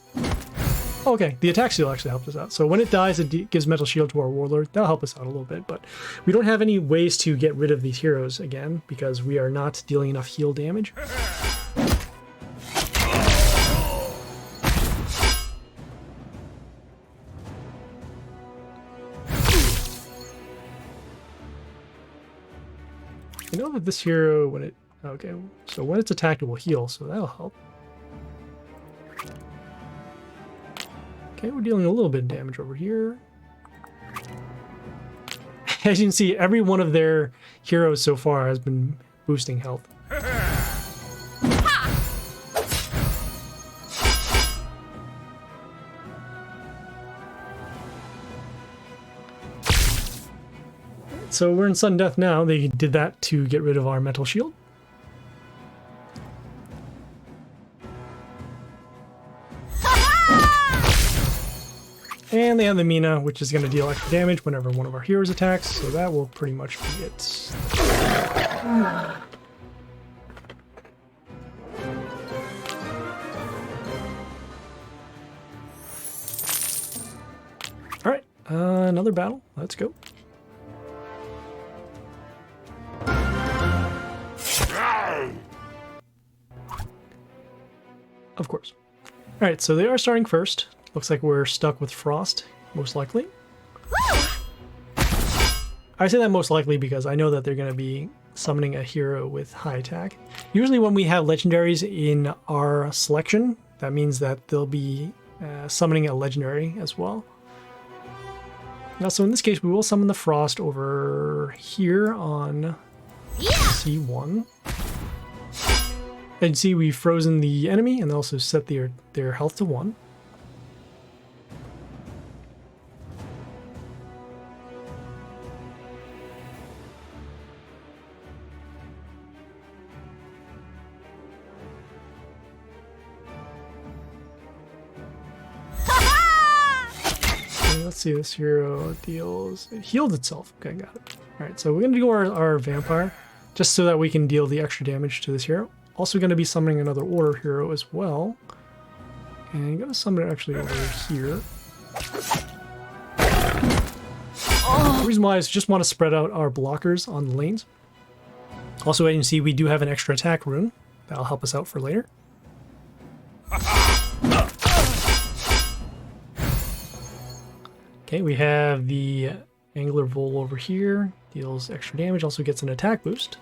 Okay, the attack seal actually helped us out. So when it dies, it gives mental shield to our Warlord. That'll help us out a little bit, but we don't have any ways to get rid of these heroes again because we are not dealing enough heal damage. I know that this hero, when it... Okay, so when it's attacked, it will heal, so that'll help. Okay, we're dealing a little bit of damage over here. As you can see, every one of their heroes so far has been boosting health. So we're in sudden death now. They did that to get rid of our mental shield. And they have the Mina, which is going to deal extra damage whenever one of our heroes attacks, so that will pretty much be it. Alright, another battle. Let's go. Of course. Alright, so they are starting first. Looks like we're stuck with Frost, most likely. I say that most likely because I know that they're going to be summoning a hero with high attack. Usually when we have legendaries in our selection, that means that they'll be summoning a legendary as well. Now, so in this case, we will summon the Frost over here on C1. And you see we've frozen the enemy and also set their health to 1. Let's see, this hero deals... It healed itself. Okay, got it. Alright, so we're going to do our Vampire, just so that we can deal the extra damage to this hero. Also going to be summoning another Order hero as well. And I'm going to summon it actually over here. The reason why is just want to spread out our blockers on the lanes. Also, as you can see, we do have an extra attack rune. That'll help us out for later. Okay, we have the Angular Vol over here. Deals extra damage, also gets an attack boost.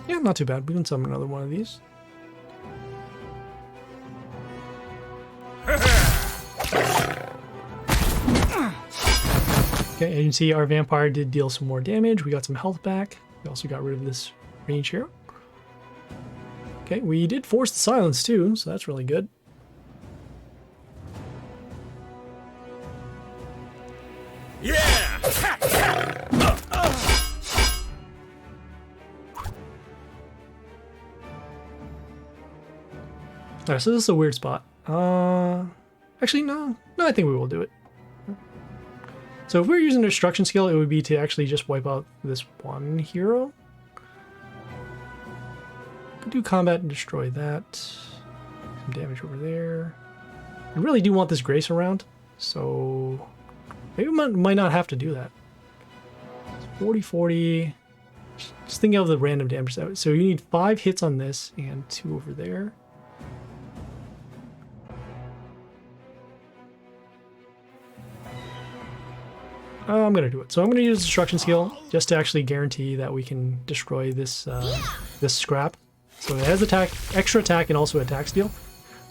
Yeah, not too bad. We can summon another one of these. Okay, as you can see, our Vampire did deal some more damage. We got some health back. We also got rid of this range hero. Okay, we did force the silence too, so that's really good. Yeah! Alright, so this is a weird spot. Actually, no, I think we will do it. So if we were using a destruction skill, it would be to actually just wipe out this one hero. Could do combat and destroy that. Some damage over there. I really do want this Grace around, so maybe we might not have to do that. 40-40. Just think of the random damage. So you need 5 hits on this and 2 over there. I'm going to do it. So I'm going to use destruction skill just to actually guarantee that we can destroy this this scrap. So it has extra attack and also attack steal,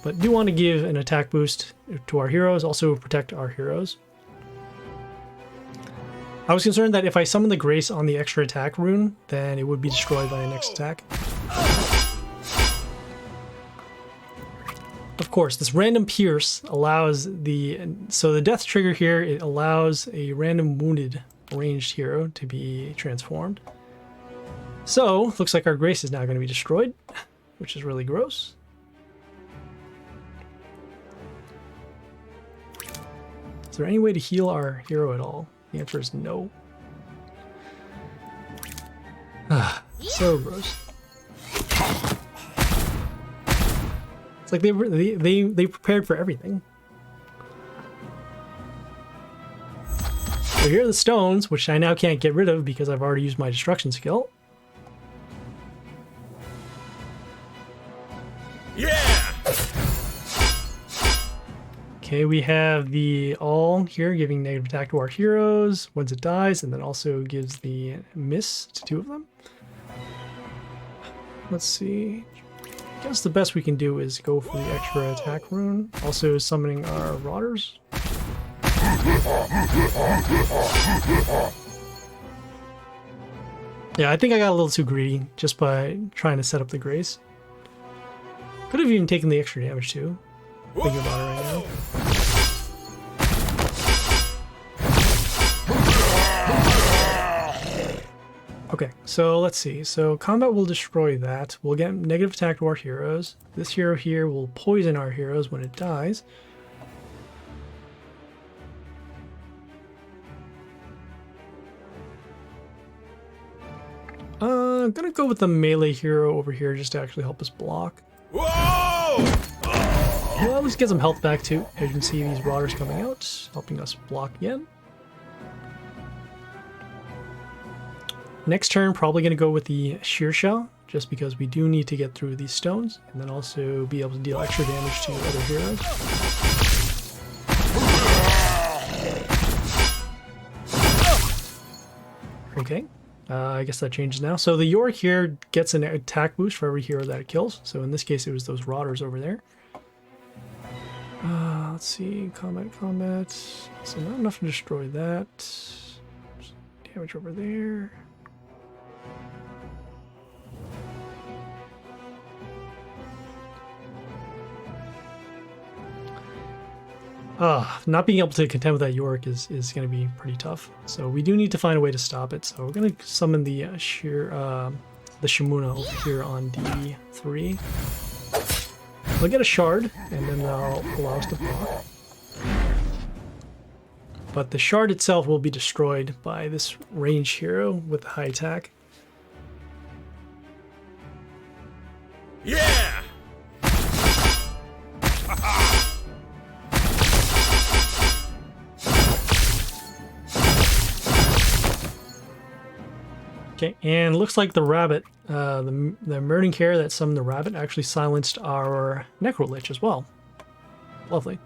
but do want to give an attack boost to our heroes, also protect our heroes. I was concerned that if I summon the Grace on the extra attack rune, then it would be destroyed by the next attack. Of course, this random pierce allows so the death trigger here, it allows a random wounded ranged hero to be transformed. So, looks like our Grace is now going to be destroyed, which is really gross. Is there any way to heal our hero at all? The answer is no. So gross. It's like they prepared for everything. So here are the stones, which I now can't get rid of because I've already used my destruction skill. Yeah! Okay, we have the all here giving negative attack to our heroes once it dies, and then also gives the miss to 2 of them. Let's see. I guess the best we can do is go for the extra attack rune. Also summoning our rotters. Yeah, I think I got a little too greedy just by trying to set up the grace. Could have even taken the extra damage too. Thinking about it right now. Okay, so let's see. So combat will destroy that. We'll get negative attack to our heroes. This hero here will poison our heroes when it dies. I'm gonna go with the melee hero over here just to actually help us block. Whoa! We'll at least get some health back too. As you can see, these rotters coming out, helping us block again. Next turn, probably going to go with the Shear Shell, just because we do need to get through these stones, and then also be able to deal extra damage to other heroes. Okay, I guess that changes now. So the York here gets an attack boost for every hero that it kills. So in this case, it was those rotters over there. Let's see, combat. So not enough to destroy that. Damage over there. Not being able to contend with that York is going to be pretty tough. So we do need to find a way to stop it. So we're going to summon the Shimuna over here on D3. We'll get a shard, and then they'll allow us to block. But the shard itself will be destroyed by this ranged hero with the high attack. Yeah! Okay, and looks like the rabbit, the Mrglass that summoned the rabbit actually silenced our Necrolich as well. Lovely.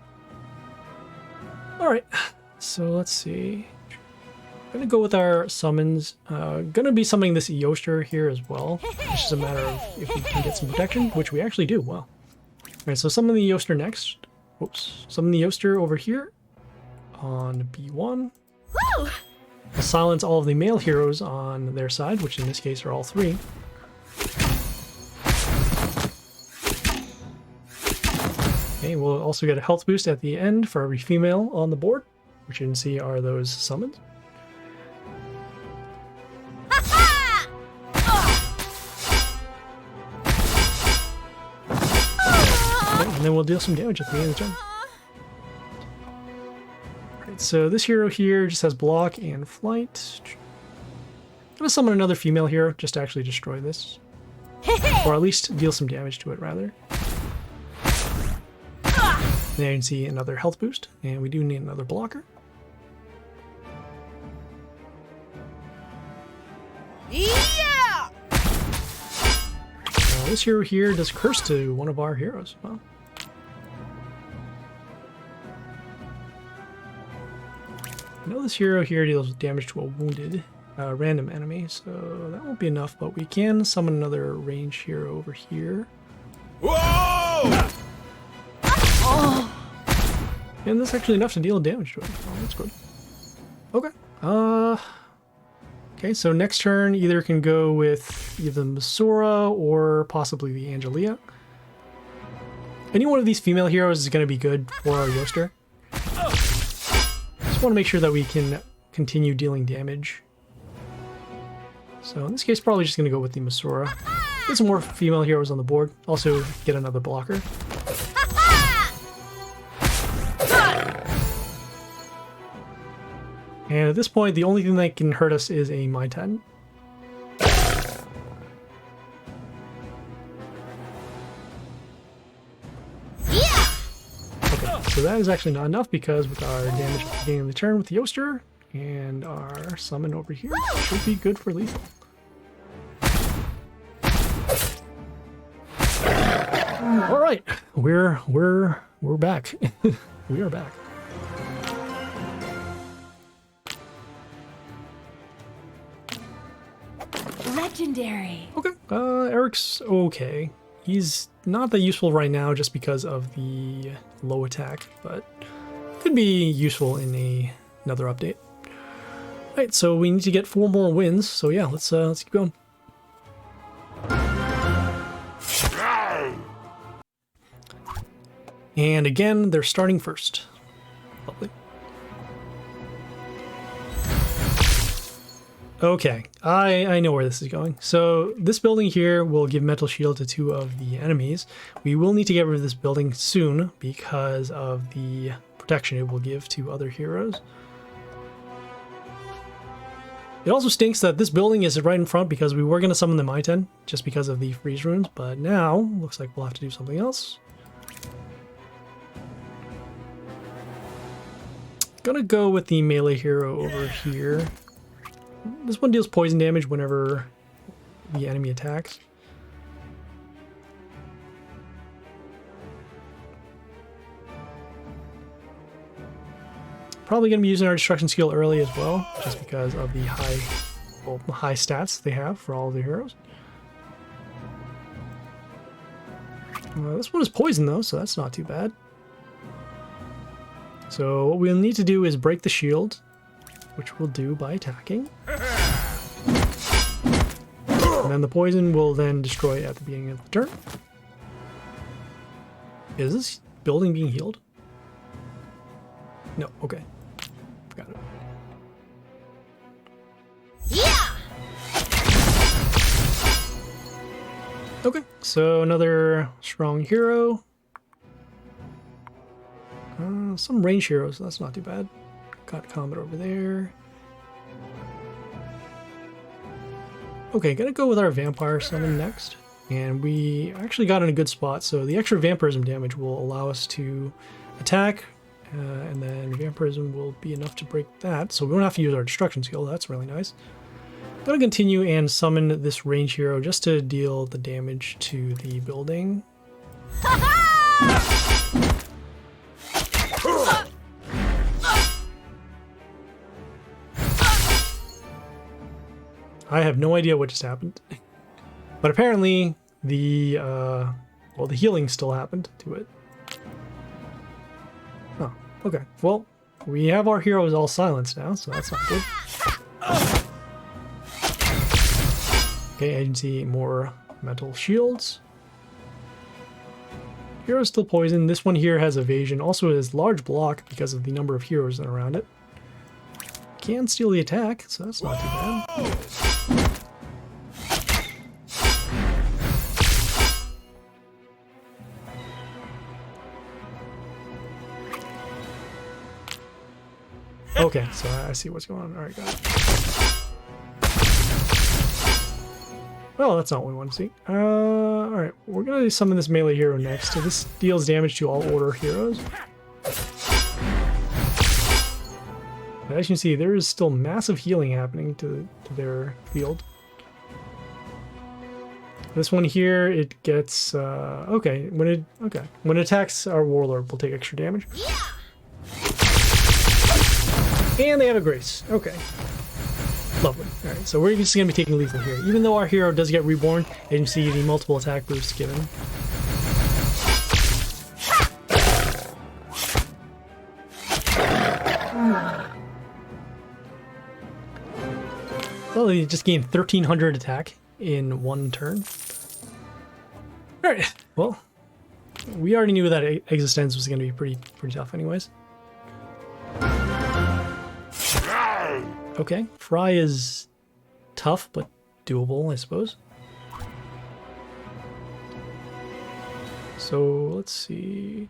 Alright, so let's see. I'm gonna go with our summons. Gonna be summoning this Yoster here as well. It's just a matter of if we can get some protection, which we actually do well. Alright, so summon the Yoster next. Oops. Summon the Yoster over here on B1. Woo! We'll silence all of the male heroes on their side, which in this case are all 3. Okay, we'll also get a health boost at the end for every female on the board, which you can see are those summons. Okay, and then we'll deal some damage at the end of the turn. So this hero here just has block and flight. I'm gonna summon another female hero just to actually destroy this. Or at least deal some damage to it, rather. There you can see another health boost, and we do need another blocker. Yeah! This hero here does curse to one of our heroes. Wow. I know this hero here deals damage to a wounded random enemy, so that won't be enough, but we can summon another ranged hero over here. Whoa! And that's actually enough to deal damage to it. Oh, that's good. Okay. Okay, so next turn either can go with either Masura or possibly the Angelia. Any one of these female heroes is going to be good for our Yoster. Just want to make sure that we can continue dealing damage. So in this case, probably just going to go with the Masura. Get some more female heroes on the board. Also get another blocker. And at this point, the only thing that can hurt us is a Mohdacm. so that is actually not enough because with our damage at the beginning of the turn with the Yoster and our summon over here, should be good for lethal. All right, we're back. We are back. Legendary. Okay, Eric's okay. He's not that useful right now just because of the low attack, but could be useful in another update. All right, so we need to get 4 more wins. So yeah, let's keep going. And again, they're starting first. Lovely. Okay, I know where this is going. So this building here will give mental shield to 2 of the enemies. We will need to get rid of this building soon because of the protection it will give to other heroes. It also stinks that this building is right in front because we were going to summon the Maiten just because of the freeze runes, but now looks like we'll have to do something else. Gonna go with the melee hero over here. This one deals poison damage whenever the enemy attacks. Probably going to be using our destruction skill early as well, just because of the high stats they have for all of the heroes. This one is poison though, so that's not too bad. So what we'll need to do is break the shield, which we'll do by attacking. And then the poison will then destroy at the beginning of the turn. Is this building being healed? No, okay. Got it. Yeah. Okay, so another strong hero. Some range heroes, that's not too bad. Got Comet over there. Okay, gonna go with our Vampire Summon next. And we actually got in a good spot, so the extra Vampirism damage will allow us to attack, and then Vampirism will be enough to break that, so we won't have to use our Destruction skill. That's really nice. Gonna continue and summon this range hero just to deal the damage to the building. I have no idea what just happened, but apparently the the healing still happened to it. Oh, okay. Well, we have our heroes all silenced now, so that's not good. Okay, I can see more mental shields. Hero's still poisoned. This one here has evasion, also has large block because of the number of heroes that are around it. Can steal the attack, so that's not too bad. Okay, so I see what's going on. Alright, got it. Well, that's not what we want to see. Alright, we're going to summon this melee hero next. So this deals damage to all order heroes. As you can see, there is still massive healing happening to their field. This one here, it gets when it attacks our Warlord, we'll take extra damage. And they have a grace. Okay. Lovely. Alright, so we're just gonna be taking lethal here. Even though our hero does get reborn, you can see the multiple attack boosts given. Well, he just gained 1300 attack in one turn. Alright, well, we already knew that Existence was going to be pretty tough anyways. Okay, Fry is tough, but doable, I suppose. So, let's see...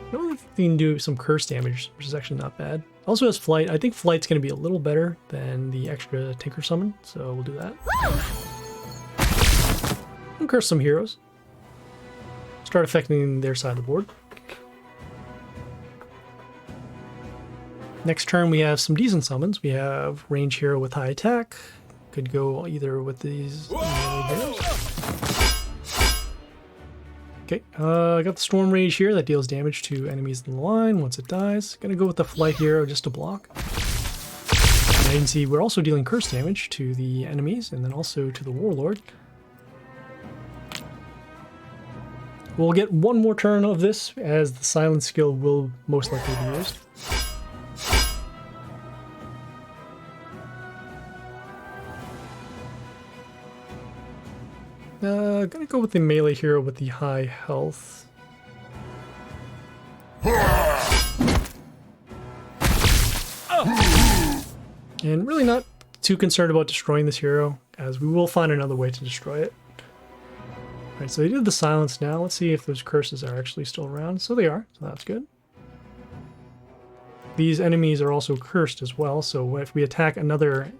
I don't think they can do some curse damage, which is actually not bad. Also has flight. I think flight's going to be a little better than the extra Tinker Summon, so we'll do that. uncurse some heroes. Start affecting their side of the board. Next turn we have some decent summons. We have range hero with high attack. Could go either with these heroes. Okay, I got the Storm Rage here that deals damage to enemies in the line once it dies. Gonna go with the Flight hero just to block. And you can see we're also dealing curse damage to the enemies and then also to the Warlord. We'll get one more turn of this as the silence skill will most likely be used. Gonna go with the melee hero with the high health. And really not too concerned about destroying this hero, as we will find another way to destroy it. Alright, so they did the silence now. Let's see if those curses are actually still around. So they are, so that's good. These enemies are also cursed as well, so if we attack another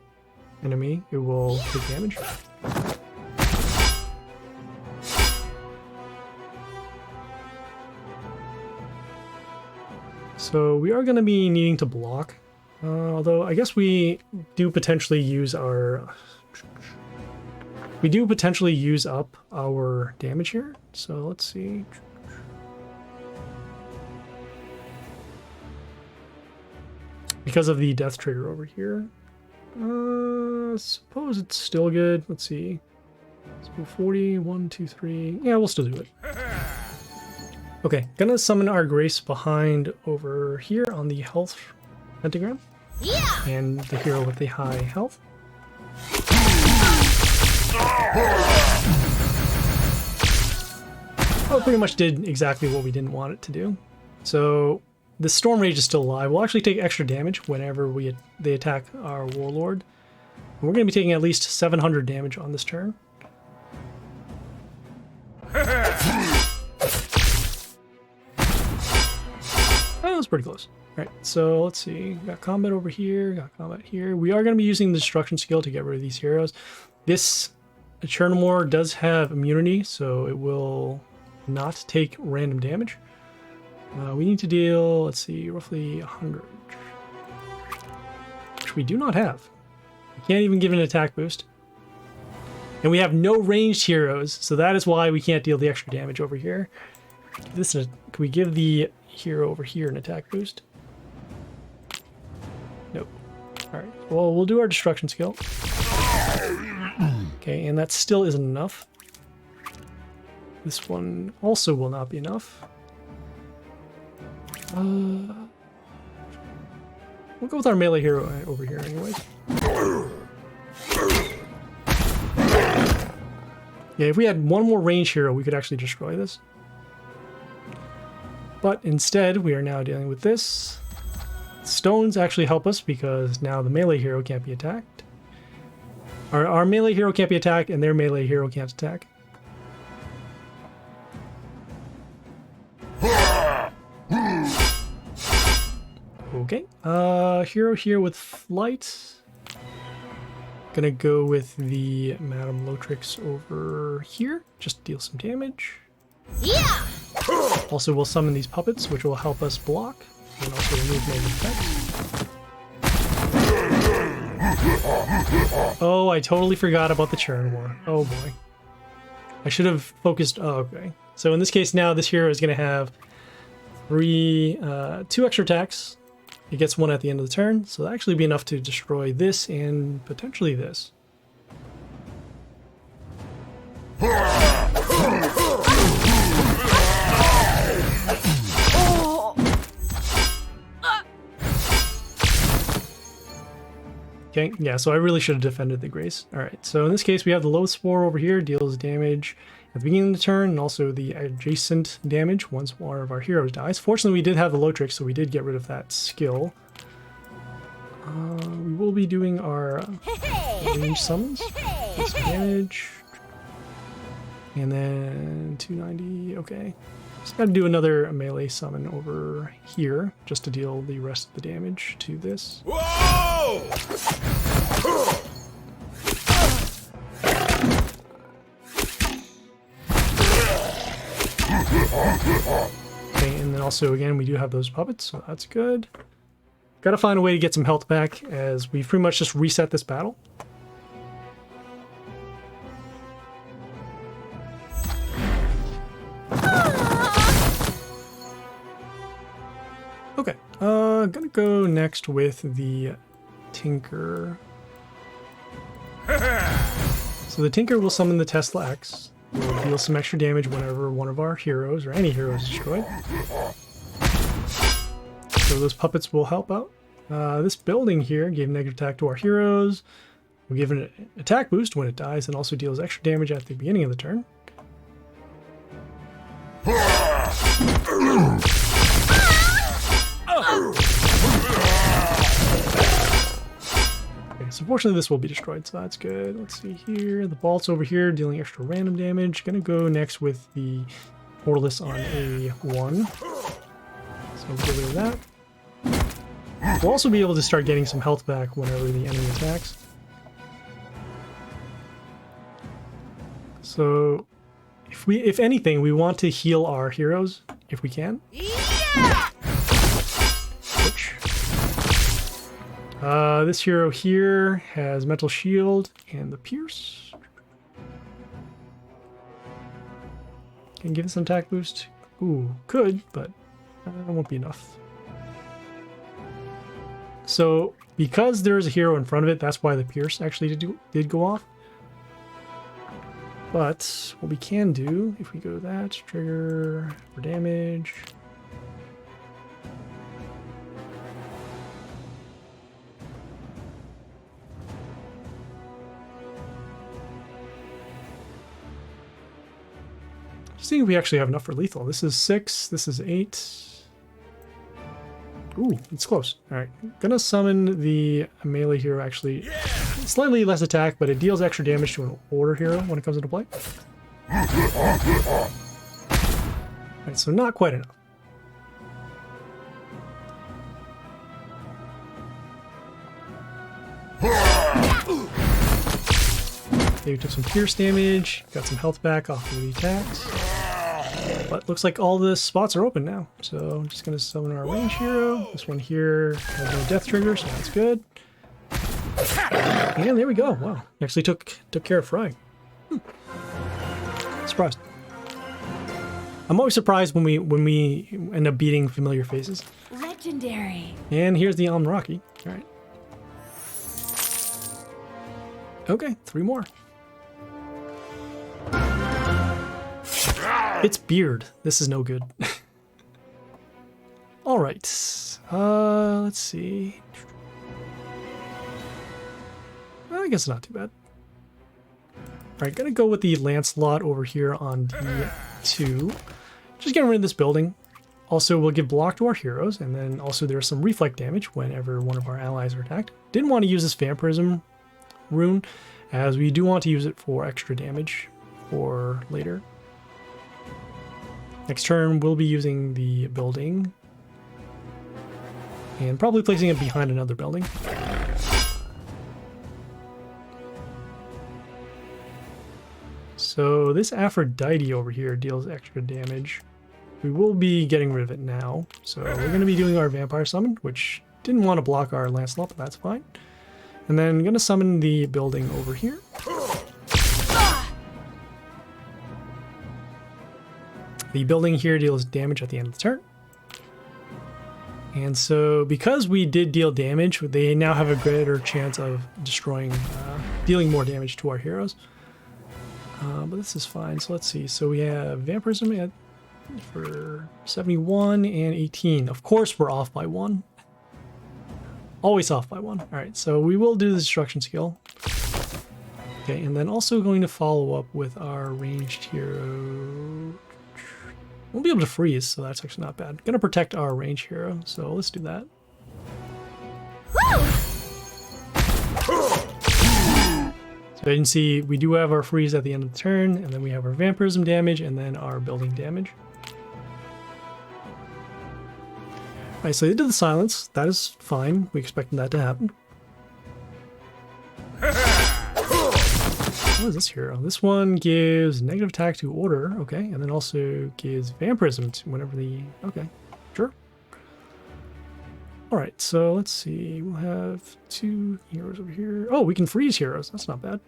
enemy, it will take damage. So we are going to be needing to block, although I guess we do potentially use our... We do potentially use up our damage here, so let's see. Because of the death trigger over here. Suppose it's still good. Let's see. Let's go 40, 1, 2, 3. Yeah, we'll still do it. Okay, gonna summon our Grace behind over here on the health pentagram. Yeah! And the hero with the high health. Oh, pretty much did exactly what we didn't want it to do. So the Storm Rage is still alive. We'll actually take extra damage whenever they attack our Warlord. And we're going to be taking at least 700 damage on this turn. Oh, that was pretty close. Alright, so let's see. Got combat over here, got combat here. We are going to be using the destruction skill to get rid of these heroes. This Chernomore does have immunity, so it will not take random damage. We need to deal, let's see, roughly 100. Which we do not have. We can't even give it an attack boost. And we have no ranged heroes, so that is why we can't deal the extra damage over here. Can we give the hero over here an attack boost? Nope. Alright, well, we'll do our destruction skill. Okay, and that still isn't enough. This one also will not be enough. We'll go with our melee hero over here anyways. Yeah, if we had one more range hero, we could actually destroy this. But instead, we are now dealing with this. Stones actually help us because now the melee hero can't be attacked. Our melee hero can't be attacked, and their melee hero can't attack. Okay, hero here with flight. Gonna go with the Madame Lotrix over here, just deal some damage. Yeah! Also, we'll summon these puppets, which will help us block, and also remove negative effects. Oh, I totally forgot about the Churn War. Oh boy. I should have focused... Oh, okay. So in this case now, this hero is going to have 2 extra attacks. It gets 1 at the end of the turn, so that'll actually be enough to destroy this and potentially this. Okay, yeah, so I really should have defended the Grace. Alright, so in this case we have the Loath Spore over here, deals damage at the beginning of the turn, and also the adjacent damage once one of our heroes dies. Fortunately, we did have the Lotrix, so we did get rid of that skill. We will be doing our range summons. That's damage. And then 290, okay. Just gotta do another melee summon over here, just to deal the rest of the damage to this. Whoa! Okay, and then also, again, we do have those puppets, so that's good. Gotta find a way to get some health back, as we've pretty much just reset this battle. Okay, gonna go next with the Tinker. So the Tinker will summon the Tesla X. Will deal some extra damage whenever one of our heroes, or any hero, is destroyed. So those puppets will help out. This building here gave negative attack to our heroes. We'll give it an attack boost when it dies, and also deals extra damage at the beginning of the turn. Okay, so fortunately this will be destroyed, so that's good. Let's see here. The Bolt's over here, dealing extra random damage. Gonna go next with the Mortalist on a 1. So we'll get rid of that. We'll also be able to start getting some health back whenever the enemy attacks. So, if anything, we want to heal our heroes if we can. Yeah! Which, this hero here has Mental Shield and the Pierce. Can give us an attack boost. Ooh, could, but that won't be enough. So, because there's a hero in front of it, that's why the Pierce actually did go off. But what we can do, if we go to that, trigger for damage. Just seeing if we actually have enough for lethal. This is 6, this is 8. Ooh, it's close. Alright, gonna summon the melee hero, actually. Slightly less attack, but it deals extra damage to an order hero when it comes into play. Alright, so not quite enough. Okay, we took some pierce damage, got some health back off of the attacks. But looks like all the spots are open now. So I'm just going to summon our range hero. This one here has no death trigger, so that's good. And there we go. Wow. Actually took care of Fry. Surprised. I'm always surprised when we end up beating familiar faces. Legendary. And here's the Almraki. Alright. Okay, 3 more. It's Beard. This is no good. Alright. Let's see. I guess not too bad. Alright, gonna go with the Lancelot over here on D2. Just getting rid of this building. Also, we'll give block to our heroes, and then also there's some reflect damage whenever one of our allies are attacked. Didn't want to use this Vampirism rune, as we do want to use it for extra damage for later. Next turn, we'll be using the building and probably placing it behind another building. So this Aphrodite over here deals extra damage. We will be getting rid of it now. So we're going to be doing our Vampire Summon, which didn't want to block our Lancelot, but that's fine. And then I'm going to summon the building over here. The building here deals damage at the end of the turn. And so because we did deal damage, they now have a greater chance of destroying, dealing more damage to our heroes. But this is fine, so let's see. So we have Vampirism for 71 and 18. Of course we're off by 1. Always off by 1. Alright, so we will do the destruction skill. Okay, and then also going to follow up with our ranged hero. We'll be able to freeze, so that's actually not bad. Gonna protect our range hero, so let's do that. So you can see we do have our freeze at the end of the turn, and then we have our vampirism damage, and then our building damage. Alright, so they did the silence. That is fine. We expected that to happen. What is this hero? This one gives negative attack to order, okay, and then also gives vampirism to whenever the... Okay, sure. Alright, so let's see. We'll have 2 heroes over here. Oh, we can freeze heroes. That's not bad.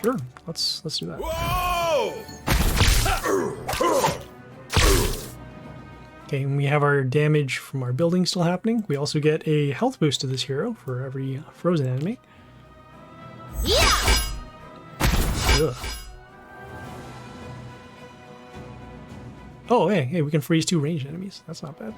Sure, let's do that. Whoa! Okay, and we have our damage from our building still happening. We also get a health boost to this hero for every frozen enemy. Yeah! Ugh. Oh, hey, we can freeze 2 ranged enemies. That's not bad.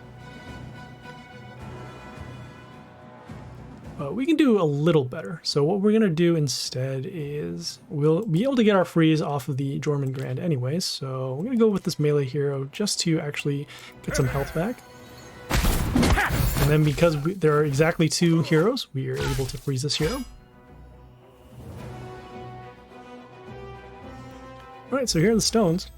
We can do a little better. So what we're going to do instead is we'll be able to get our freeze off of the Jormungand anyways. So we're going to go with this melee hero just to actually get some health back. And then because there are exactly 2 heroes, we are able to freeze this hero. Alright, so here are the stones.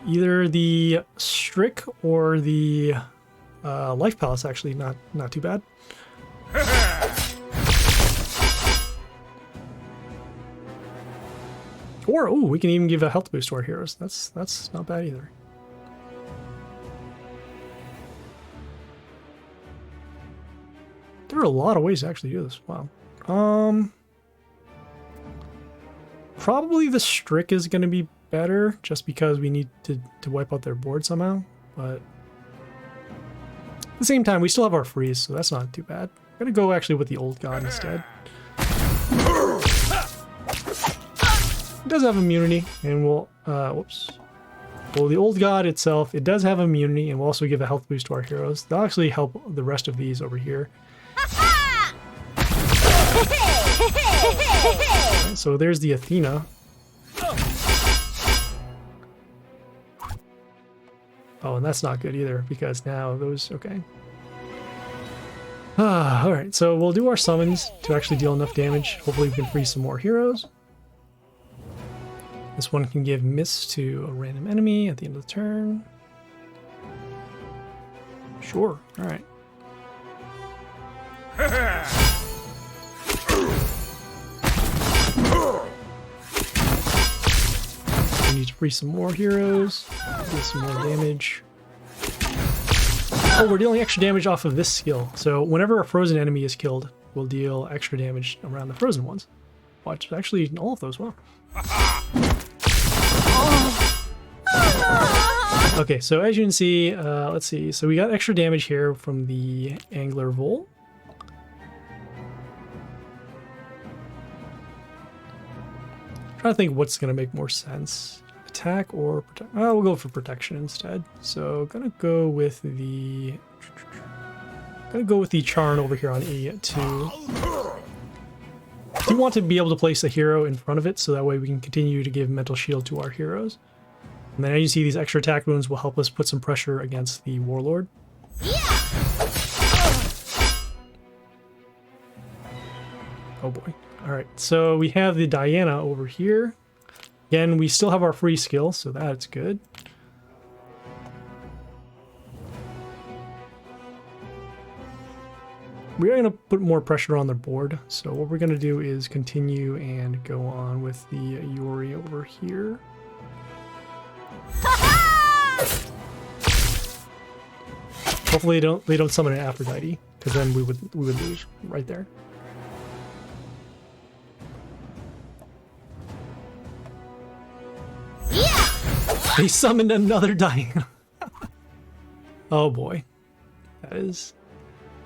Either the Strick or the Life Palace, actually, not too bad. Or, oh, we can even give a health boost to our heroes. That's not bad either. There are a lot of ways to actually do this. Wow. Probably the Strick is going to be better, just because we need to wipe out their board somehow. But at the same time, we still have our freeze, so that's not too bad. I'm going to go actually with the Old God instead. It does have immunity, and we'll... whoops. Well, the Old God itself, it does have immunity, and we'll also give a health boost to our heroes. They'll actually help the rest of these over here. Right, so there's the Athena. Oh, and that's not good either, because now those... Okay. Alright, so we'll do our summons to actually deal enough damage. Hopefully we can free some more heroes. This one can give miss to a random enemy at the end of the turn. Sure, alright. We need to free some more heroes, do some more damage. Oh, we're dealing extra damage off of this skill. So whenever a frozen enemy is killed, we'll deal extra damage around the frozen ones. Watch, actually all of those, wow. Okay, so as you can see, let's see. So we got extra damage here from the Angler Vole. Trying to think what's going to make more sense. Attack or protect? Oh, we'll go for protection instead. So gonna go with the Charn over here on E2. Do want to be able to place a hero in front of it, so that way we can continue to give mental shield to our heroes. And then as you see, these extra attack wounds will help us put some pressure against the Warlord. Oh boy. Alright, so we have the Diana over here. Again, we still have our free skill, so that's good. We are going to put more pressure on their board, so what we're going to do is continue and go on with the Yuri over here. Hopefully they don't summon an Aphrodite, because then we would lose right there. They summoned another Diana. Oh boy. That is...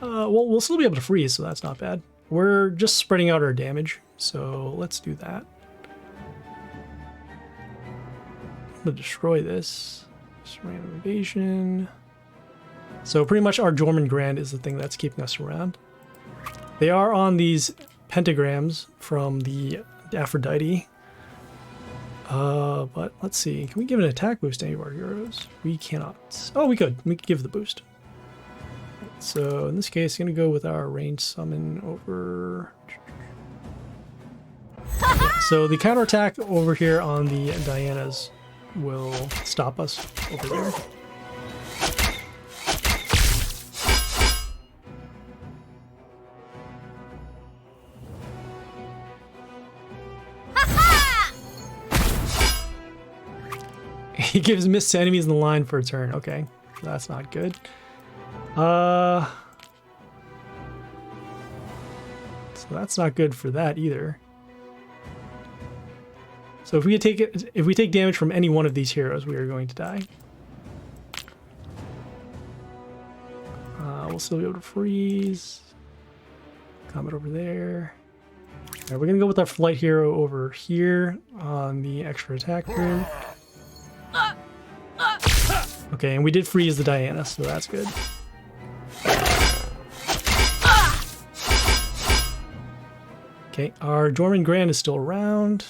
well, we'll still be able to freeze, so that's not bad. We're just spreading out our damage, so let's do that. I'm gonna destroy this. Just random invasion. So pretty much our Jormungand is the thing that's keeping us around. They are on these pentagrams from the Aphrodite. But let's see. Can we give an attack boost to any of our heroes? We cannot. Oh, we could. We could give the boost. So in this case, I'm going to go with our ranged summon over... Okay, so the counterattack over here on the Dianas will stop us over there. It gives miss to enemies in the line for a turn. Okay, that's not good. So that's not good for that either. So if we take damage from any one of these heroes, we are going to die. We'll still be able to freeze. Combat over there. Alright, we're gonna go with our flight hero over here on the extra attack room. Okay, and we did freeze the Diana, so that's good. Okay, our Jormungand Grand is still around.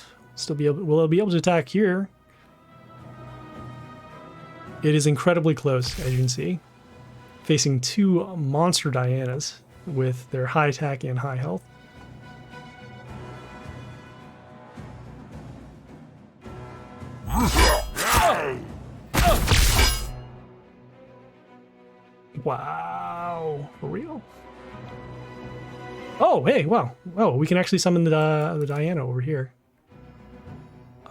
We'll be able to attack here. It is incredibly close, as you can see. Facing two monster Dianas with their high attack and high health. Wow, for real? Oh, hey, wow. Oh, we can actually summon the Diana over here.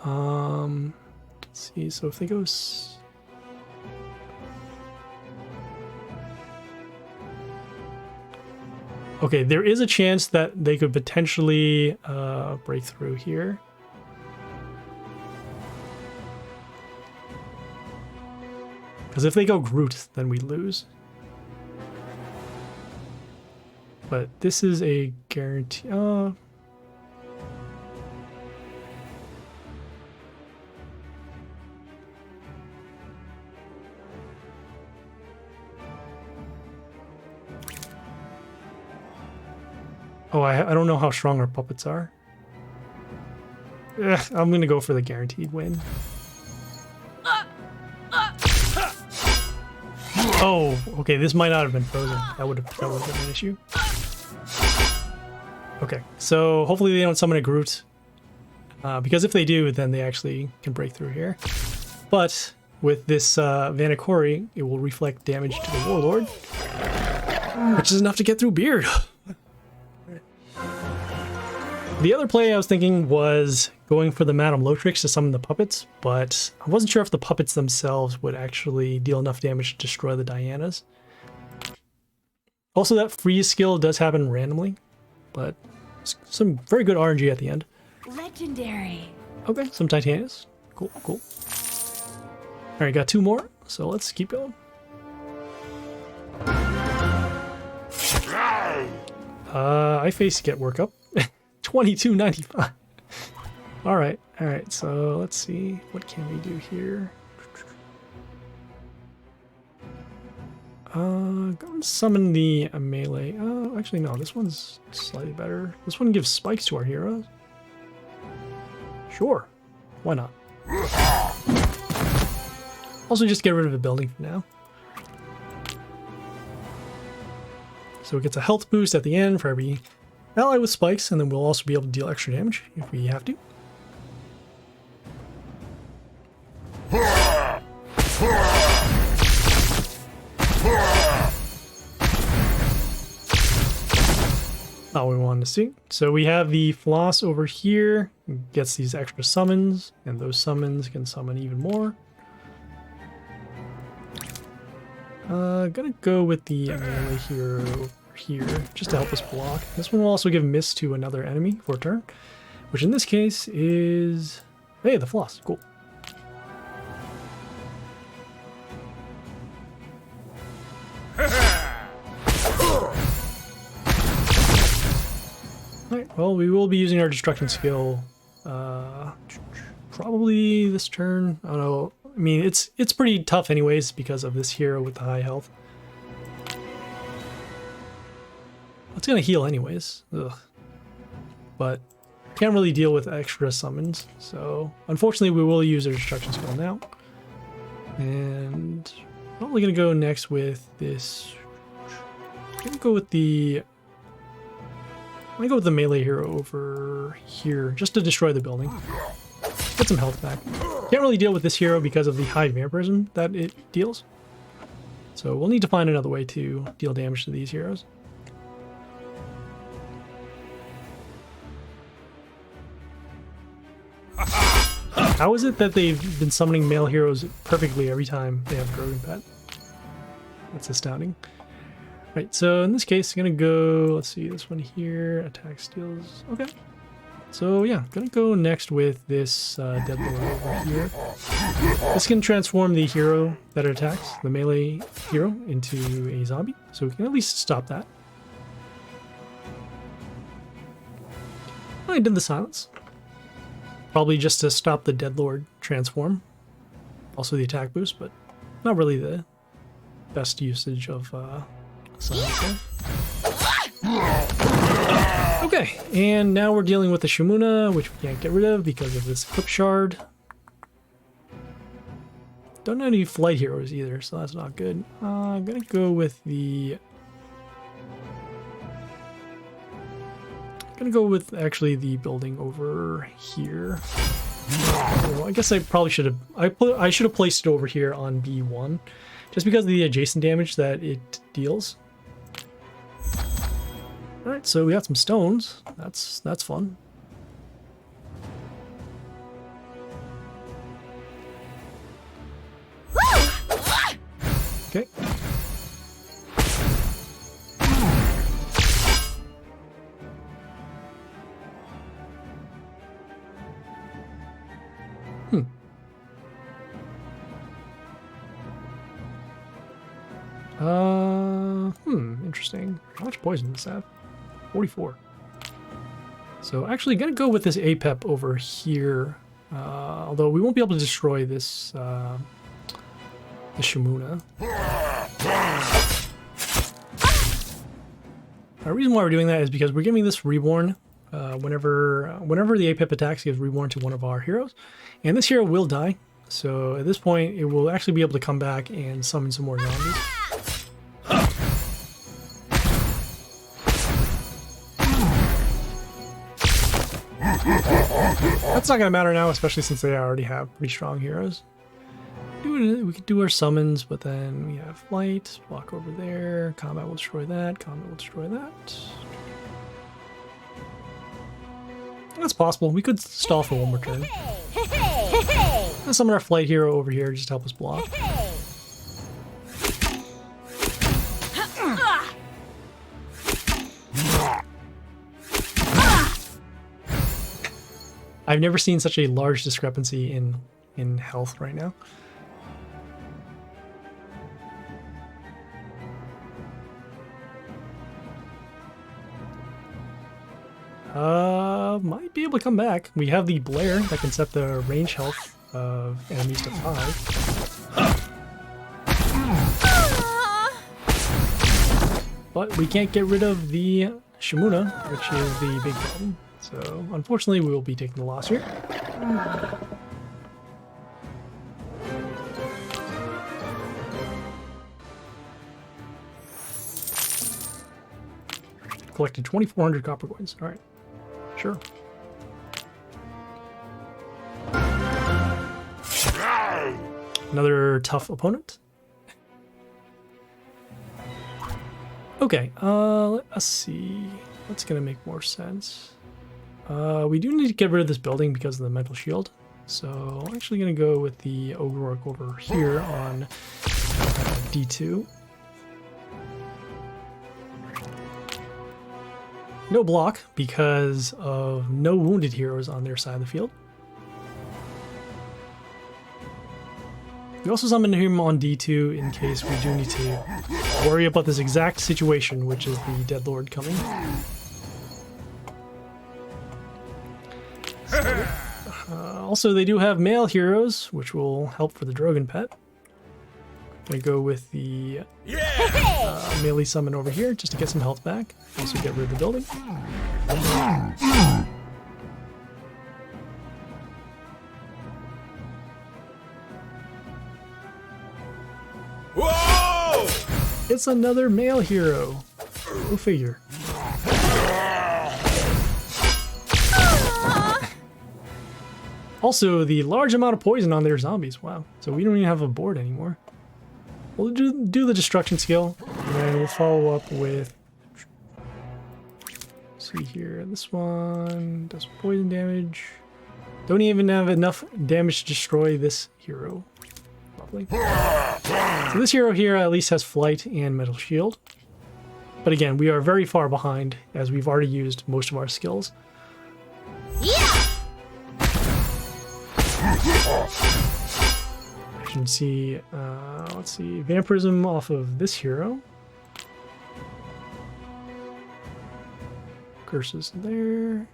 Let's see, so if they go... Okay, there is a chance that they could potentially break through here. Because if they go Groot, then we lose. But this is a guarantee. Oh, I don't know how strong our puppets are. I'm going to go for the guaranteed win. Oh, okay, this might not have been frozen. That would have been an issue. Okay, so hopefully they don't summon a Groot. Because if they do, then they actually can break through here. But with this Vanakori, it will reflect damage to the Warlord. Which is enough to get through Beard. The other play I was thinking was going for the Madame Lotrix to summon the puppets, but I wasn't sure if the puppets themselves would actually deal enough damage to destroy the Dianas. Also, that freeze skill does happen randomly, but some very good RNG at the end. Legendary. Okay, some Titanias. Cool, cool. Alright, got two more, so let's keep going. I face Getworkup. 22.95. Alright, so let's see. What can we do here? Go and summon the melee. Actually, no, this one's slightly better. This one gives spikes to our heroes. Sure, why not? Also, just get rid of a building for now. So it gets a health boost at the end for every ally with spikes, and then we'll also be able to deal extra damage if we have to. Not what we wanted to see. So we have the Floss over here, gets these extra summons, and those summons can summon even more. Gonna go with the melee hero over here, just to help us block. This one will also give miss to another enemy for a turn, which in this case is... Hey, the Floss. Cool. Alright, well, we will be using our destruction skill probably this turn. I don't know. I mean, it's pretty tough anyways because of this hero with the high health. It's gonna heal anyways. Ugh. But can't really deal with extra summons, so unfortunately we will use our destruction spell now. And probably gonna go next with this. I'm gonna go with the melee hero over here, just to destroy the building. Get some health back. Can't really deal with this hero because of the high vampirism that it deals. So we'll need to find another way to deal damage to these heroes. How is it that they've been summoning male heroes perfectly every time they have a Drogon pet? That's astounding. Right, so in this case, I'm gonna go, let's see, this one here, attack steals, okay. So yeah, gonna go next with this Deadlord over here. This can transform the hero that it attacks, the melee hero, into a zombie. So we can at least stop that. I did the silence. Probably just to stop the Deadlord transform. Also the attack boost, but not really the best usage of silence there. Okay, and now we're dealing with the Shimuna, which we can't get rid of because of this Clip Shard. Don't have any flight heroes either, so that's not good. I'm gonna go with the... actually the building over here. Well, I guess I probably should have... I should have placed it over here on B1, just because of the adjacent damage that it deals. Alright, so we got some stones. That's fun. Okay. Interesting. How much poison does this have? 44. So actually gonna go with this Apep over here. Although we won't be able to destroy this the Shimuna. The reason why we're doing that is because we're giving this reborn whenever the Apep attacks, gives reborn to one of our heroes. And this hero will die. So at this point it will actually be able to come back and summon some more zombies. That's not gonna matter now, especially since they already have pretty strong heroes. We could do our summons, but then we have flight, block over there, combat will destroy that, combat will destroy that. That's possible. We could stall for one more turn. Let's summon our flight hero over here just to help us block. I've never seen such a large discrepancy in health right now. Might be able to come back. We have the Blair that can set the range health of enemies to 5. But we can't get rid of the Shimuna, which is the big problem. So, unfortunately, we will be taking the loss here. Collected 2,400 copper coins. All right, sure. Another tough opponent. Okay, let's see. What's gonna make more sense? We do need to get rid of this building because of the mental shield. So I'm actually going to go with the Ogre over here on D2. No block because of no wounded heroes on their side of the field. We also summoned him on D2 in case we do need to worry about this exact situation, which is the Deadlord coming. Also, they do have male heroes, which will help for the Drogon pet. I'm gonna go with the melee summon over here just to get some health back. Also get rid of the building. Whoa! It's another male hero. Go figure. Also, the large amount of poison on their zombies. Wow. So we don't even have a board anymore. We'll do the destruction skill, and then we'll follow up with... Let's see here. This one does poison damage. Don't even have enough damage to destroy this hero. Lovely. So this hero here at least has flight and metal shield. But again, we are very far behind as we've already used most of our skills. Yeah! I can see, let's see, vampirism off of this hero. Curses there.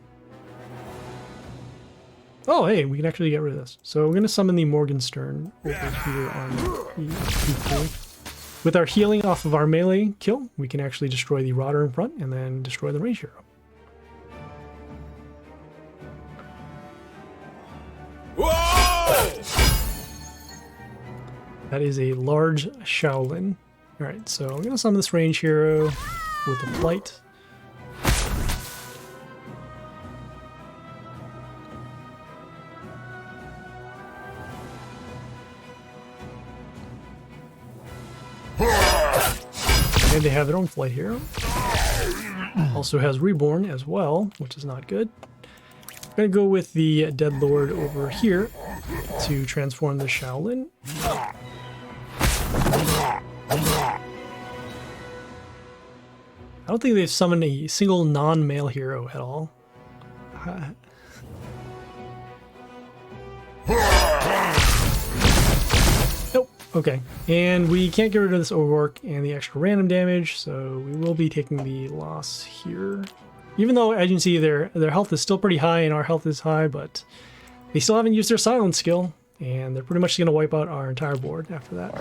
Oh, hey, we can actually get rid of this. So we're going to summon the Morgenstern over here on E3. With our healing off of our melee kill, we can actually destroy the Rotter in front and then destroy the range hero. Whoa! That is a large Shaolin. Alright, so I'm going to summon this range hero with a flight. And they have their own flight hero. Also has Reborn as well, which is not good. I'm going to go with the Dead Lord over here to transform the Shaolin. I don't think they've summoned a single non-male hero at all. Nope. Okay. And we can't get rid of this overwork and the extra random damage, so we will be taking the loss here. Even though, as you can see, their health is still pretty high and our health is high, but they still haven't used their silence skill, and they're pretty much going to wipe out our entire board after that.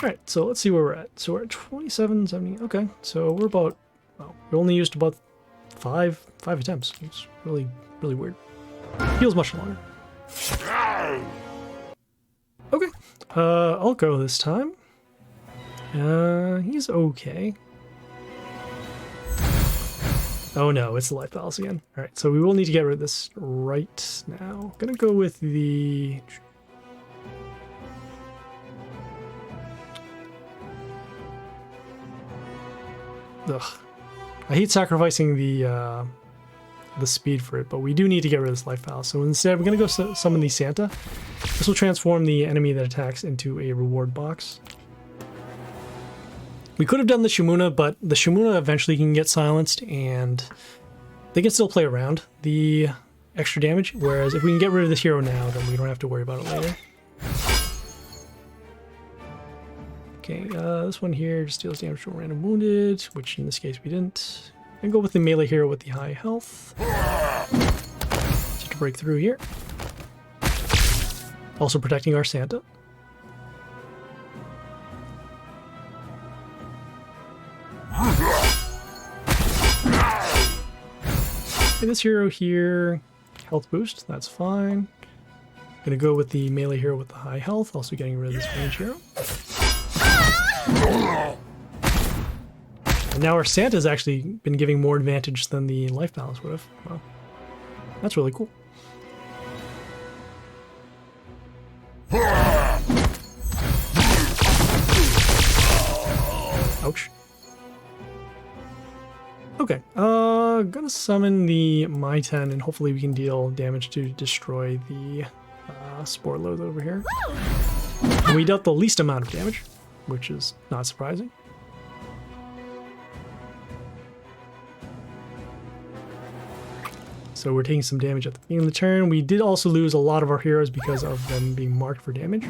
Alright, so let's see where we're at. So we're at 2770. Okay, so we're about, well, we only used about five attempts. It's really weird. Feels much longer. Okay, Ulko this time. He's okay. Oh no, it's the life balance again. Alright, so we will need to get rid of this right now. Gonna go with the... Ugh. I hate sacrificing the speed for it, but we do need to get rid of this life balance. So instead, we're gonna go summon the Santa. This will transform the enemy that attacks into a reward box. We could have done the Shimuna, but the Shimuna eventually can get silenced, and they can still play around the extra damage. Whereas if we can get rid of this hero now, then we don't have to worry about it later. Okay, this one here just deals damage to a random wounded, which in this case we didn't. And go with the melee hero with the high health. Just to break through here. Also protecting our Santa. Okay, this hero here, health boost, that's fine. Gonna go with the melee hero with the high health, also getting rid of this range hero. And now our Santa's actually been giving more advantage than the life balance would have. Wow. That's really cool. Ouch. Okay, gonna summon the My-10 and hopefully we can deal damage to destroy the Spore Loath over here. And we dealt the least amount of damage, which is not surprising. So we're taking some damage at the beginning of the turn. We did also lose a lot of our heroes because of them being marked for damage.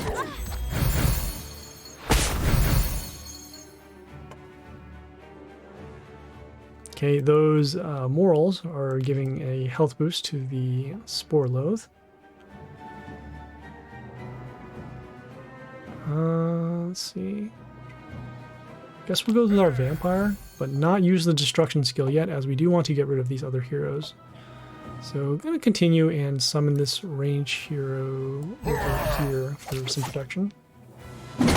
Okay, those morals are giving a health boost to the Spore Loath. Let's see. Guess we'll go with our Vampire, but not use the Destruction skill yet, as we do want to get rid of these other heroes. So I'm going to continue and summon this range hero over here for some protection. You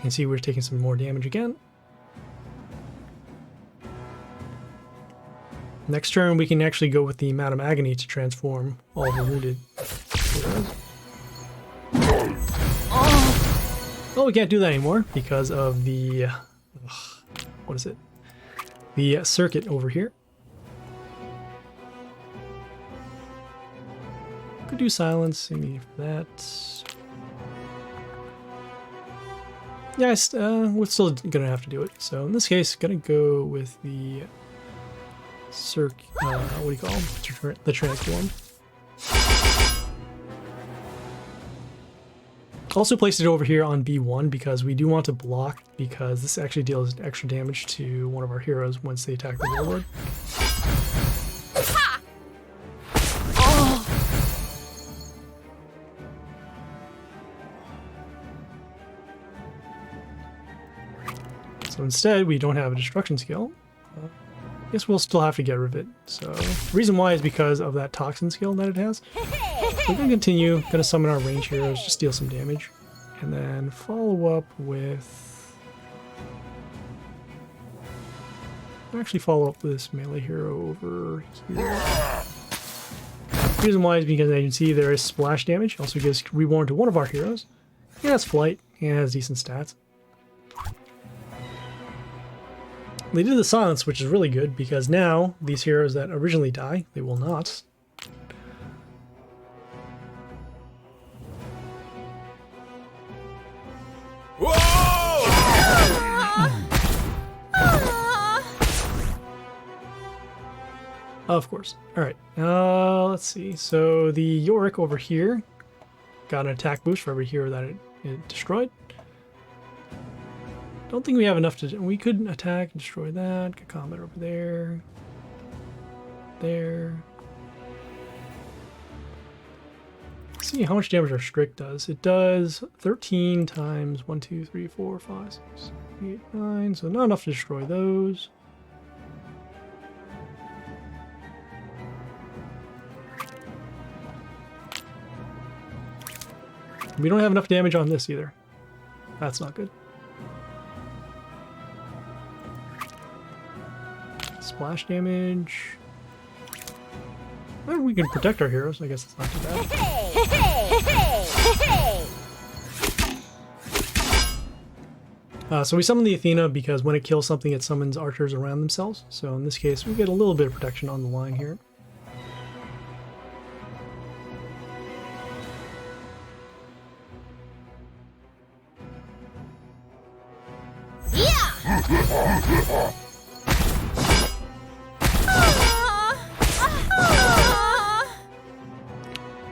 can see we're taking some more damage again. Next turn, we can actually go with the Madam Agony to transform all the wounded heroes. Oh, we can't do that anymore because of the... what is it? The circuit over here. Could do silence, maybe for that. Yes, we're still gonna have to do it. So in this case, gonna go with the what do you call them? The transform. Also placed it over here on B1 because we do want to block, because this actually deals extra damage to one of our heroes once they attack the Warlord. So instead, we don't have a destruction skill. I guess we'll still have to get rid of it. So the reason why is because of that toxin skill that it has. So we're going to continue, going to summon our range heroes, just deal some damage. And then follow up with... actually follow up with this melee hero over here. The reason why is because as you can see there is splash damage. Also gives reborn to one of our heroes. He has flight and has decent stats. They did the silence, which is really good, because now these heroes that originally die, they will not. Of course. Alright, let's see. So the Yorick over here got an attack boost for every hero that it destroyed. Don't think we have enough to... we could attack and destroy that. Get combat over there. There. Let's see how much damage our Strict does. It does 13 times 1, 2, 3, 4, 5, 6, 8, 9. So not enough to destroy those. We don't have enough damage on this either. That's not good. Splash damage. Well, we can protect our heroes. I guess it's not too bad. So we summon the Athena because when it kills something, it summons archers around themselves. So in this case, we get a little bit of protection on the line here.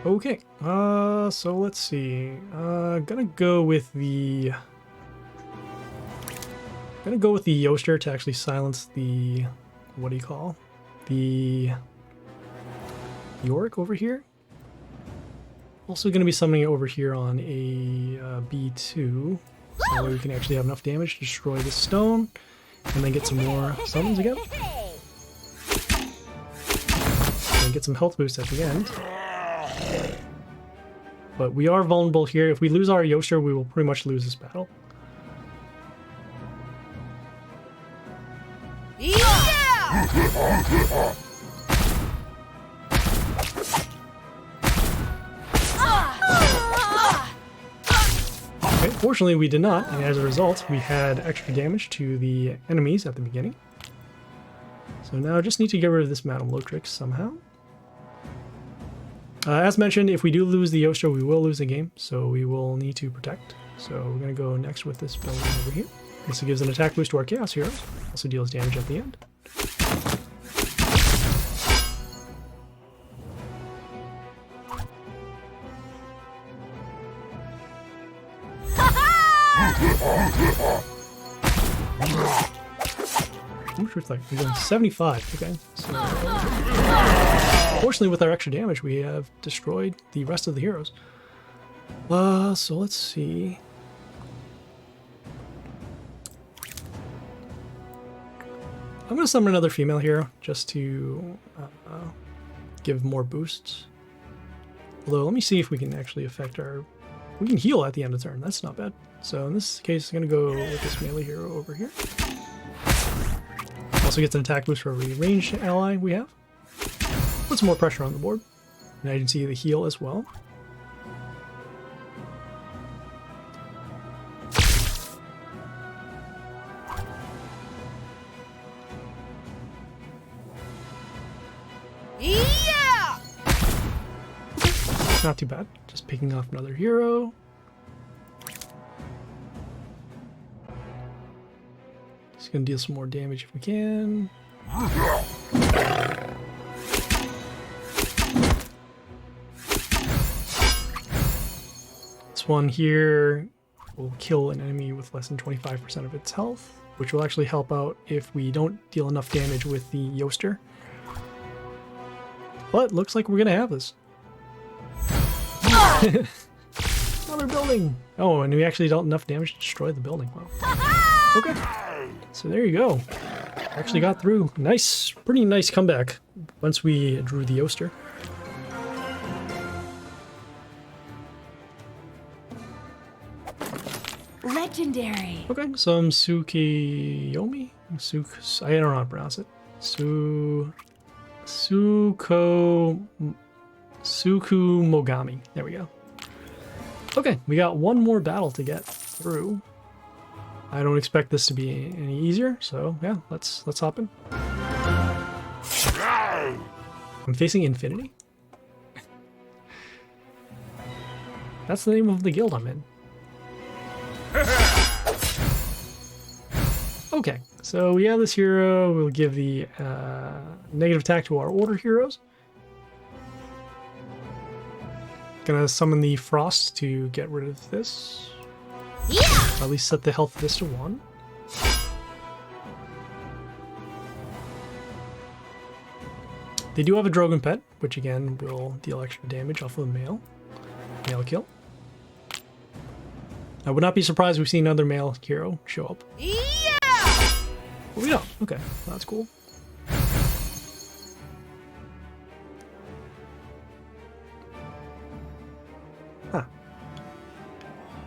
Okay, so let's see. Gonna go with the Yoster to actually silence the, what do you call, the Yorick over here. Also gonna be summoning it over here on a B2, so we can actually have enough damage to destroy the stone, and then get some more summons again. And get some health boosts at the end. But we are vulnerable here. If we lose our Yoster, we will pretty much lose this battle. Yeah! Okay, fortunately we did not, and as a result, we had extra damage to the enemies at the beginning. So now I just need to get rid of this Madame Lotrix somehow. As mentioned, if we do lose the Yoster, we will lose the game, so we will need to protect. So we're going to go next with this building over here. This gives an attack boost to our Chaos heroes, also deals damage at the end. We're going 75, okay. So, fortunately, with our extra damage, we have destroyed the rest of the heroes. So let's see. I'm going to summon another female hero just to give more boosts. Although, let me see if we can actually affect our... we can heal at the end of turn. That's not bad. So in this case, I'm going to go with this melee hero over here. Also gets an attack boost for every ranged ally we have. Put some more pressure on the board. Now you can see the heal as well. Not too bad. Just picking off another hero. Just gonna deal some more damage if we can. This one here will kill an enemy with less than 25% of its health, which will actually help out if we don't deal enough damage with the Yoster. But looks like we're gonna have this. Another building! Oh, and we actually dealt enough damage to destroy the building. Wow. Okay. So there you go. Actually got through. Nice, pretty nice comeback once we drew the Yoster. Legendary. Okay, some Tsukiyomi? I don't know how to pronounce it. Mohdacm. There we go. Okay, we got one more battle to get through. I don't expect this to be any easier, so yeah, let's hop in. I'm facing Infinity. That's the name of the guild I'm in. Okay, so we have this hero. We'll give the negative attack to our order heroes. Gonna summon the Frost to get rid of this. Yeah! At least set the health of this to 1. They do have a Drogon pet, which again will deal extra damage off of the male kill. I would not be surprised if we see another male hero show up. Yeah! But we don't. Okay, that's cool. Huh.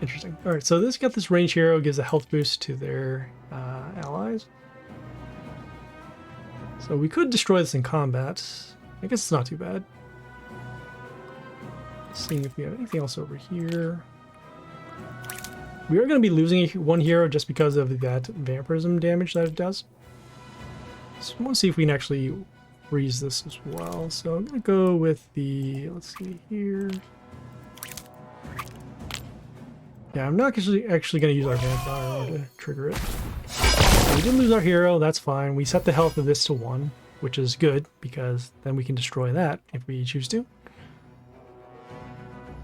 Interesting. Alright, so this got this range hero, gives a health boost to their allies. So we could destroy this in combat. I guess it's not too bad. Seeing if we have anything else over here. We are going to be losing one hero just because of that vampirism damage that it does. So I want to see if we can actually freeze this as well. So I'm going to go with the, let's see here. Yeah, I'm not actually going to use our vampire to trigger it. So we did lose our hero, that's fine. We set the health of this to 1, which is good because then we can destroy that if we choose to.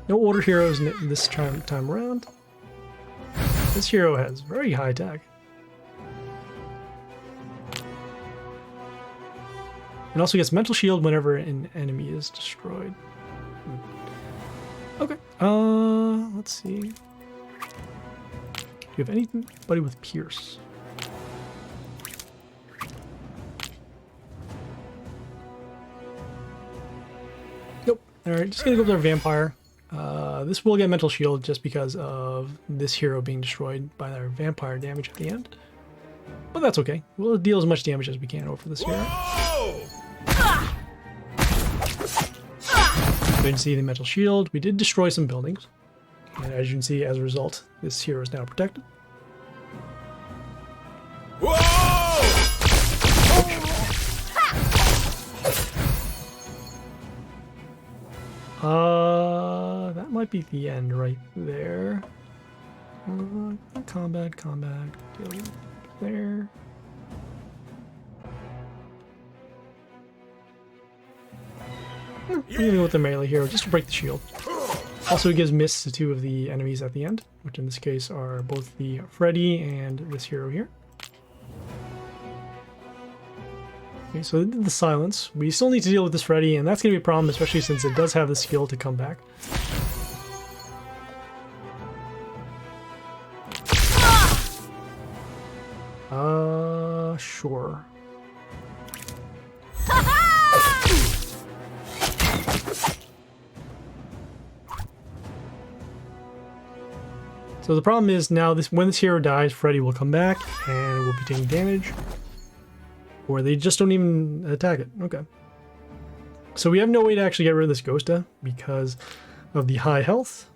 No order heroes this time around. This hero has very high attack. And also gets mental shield whenever an enemy is destroyed. Okay. Let's see. Do you have anybody with Pierce? Nope. Alright, just gonna go with our vampire. This will get mental shield just because of this hero being destroyed by our vampire damage at the end. But that's okay. We'll deal as much damage as we can over this hero. You can see the mental shield. We did destroy some buildings. And as you can see, as a result, this hero is now protected. That might be the end right there. Combat, deal there. Dealing with the melee hero just to break the shield. Also, it gives miss to 2 of the enemies at the end, which in this case are both the Freddy and this hero here. Okay, so they did the silence. We still need to deal with this Freddy, and that's going to be a problem, especially since it does have the skill to come back. Sure. So the problem is now when this hero dies, Freddy will come back and will be taking damage. Or they just don't even attack it. Okay. So we have no way to actually get rid of this Ghosta because of the high health.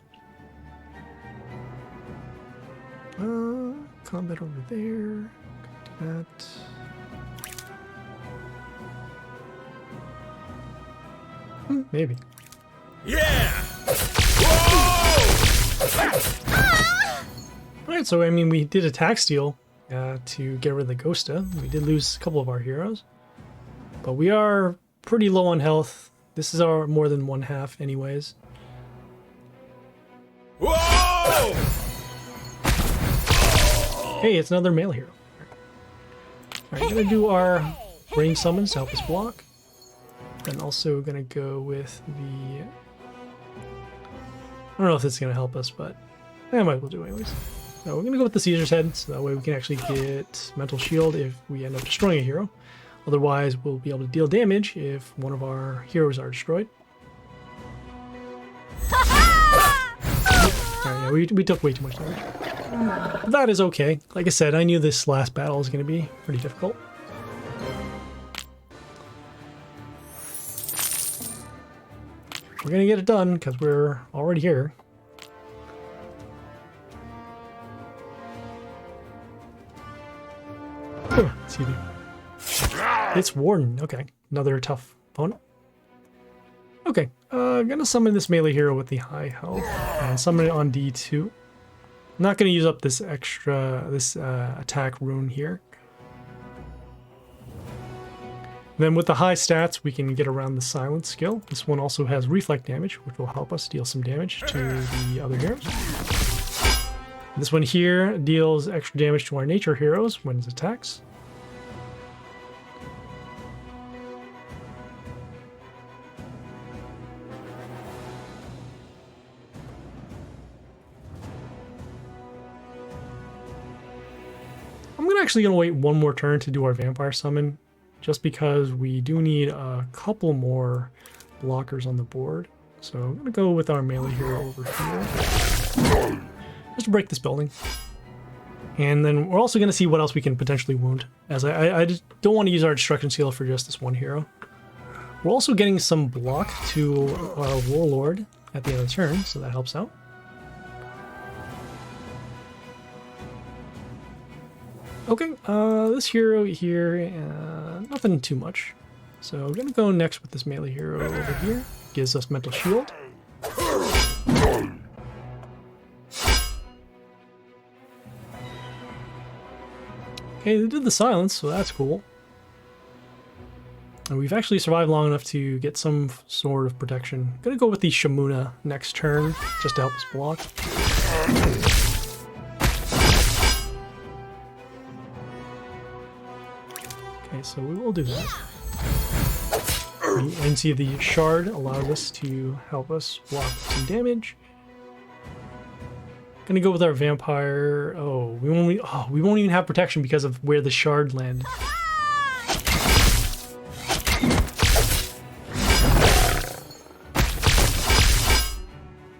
Combat over there. That. Maybe. Yeah! Alright, so I mean, we did attack steal to get rid of the Ghosta. We did lose a couple of our heroes, but we are pretty low on health. This is our more than one half anyways. Whoa! Hey, it's another male hero. Alright, gonna do our range summons to help us block. And also gonna go with the... I don't know if this is gonna help us, but I might as well do it anyways. So we're gonna go with the Caesar's Head, so that way we can actually get Mental Shield if we end up destroying a hero. Otherwise, we'll be able to deal damage if one of our heroes are destroyed. Alright, yeah, we took way too much damage. That is okay. Like I said, I knew this last battle was going to be pretty difficult. We're going to get it done because we're already here. Excuse me. It's Warden. Okay, another tough opponent. Okay, gonna summon this melee hero with the high health and summon it on D2. I'm not gonna use up this extra, attack rune here. Then with the high stats, we can get around the silence skill. This one also has reflect damage, which will help us deal some damage to the other heroes. This one here deals extra damage to our nature heroes when it attacks. I'm actually going to wait one more turn to do our vampire summon, just because we do need a couple more blockers on the board. So I'm going to go with our melee hero over here, just to break this building. And then we're also going to see what else we can potentially wound, as I just don't want to use our destruction seal for just this one hero. We're also getting some block to our Warlord at the end of the turn, so that helps out. Okay, this hero here, nothing too much. So we're gonna go next with this melee hero over here. Gives us mental shield. Okay, they did the silence, so that's cool. And we've actually survived long enough to get some sort of protection. Gonna go with the Shamuna next turn, just to help us block. Okay, so we will do that. And see the shard allows us to help us block some damage. Gonna go with our vampire. Oh, we won't even have protection because of where the shard landed.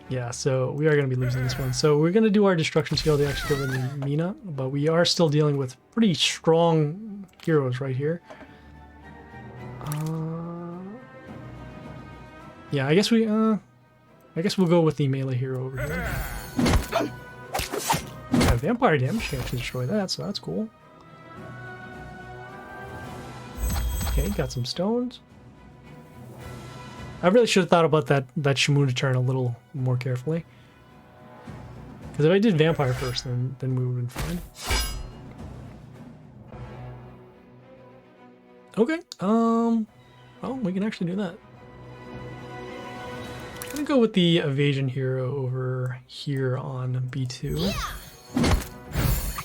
Yeah, so we are going to be losing this one. So we're going to do our destruction skill to actually get rid of the Mina, but we are still dealing with pretty strong heroes right here. Yeah, I guess we'll go with the melee hero over here. Yeah, vampire damage can actually destroy that, so that's cool. Okay, got some stones. I really should have thought about that Shamuna turn a little more carefully. Because if I did vampire first, then we would have been fine. Okay, well, we can actually do that. I'm gonna go with the evasion hero over here on B2.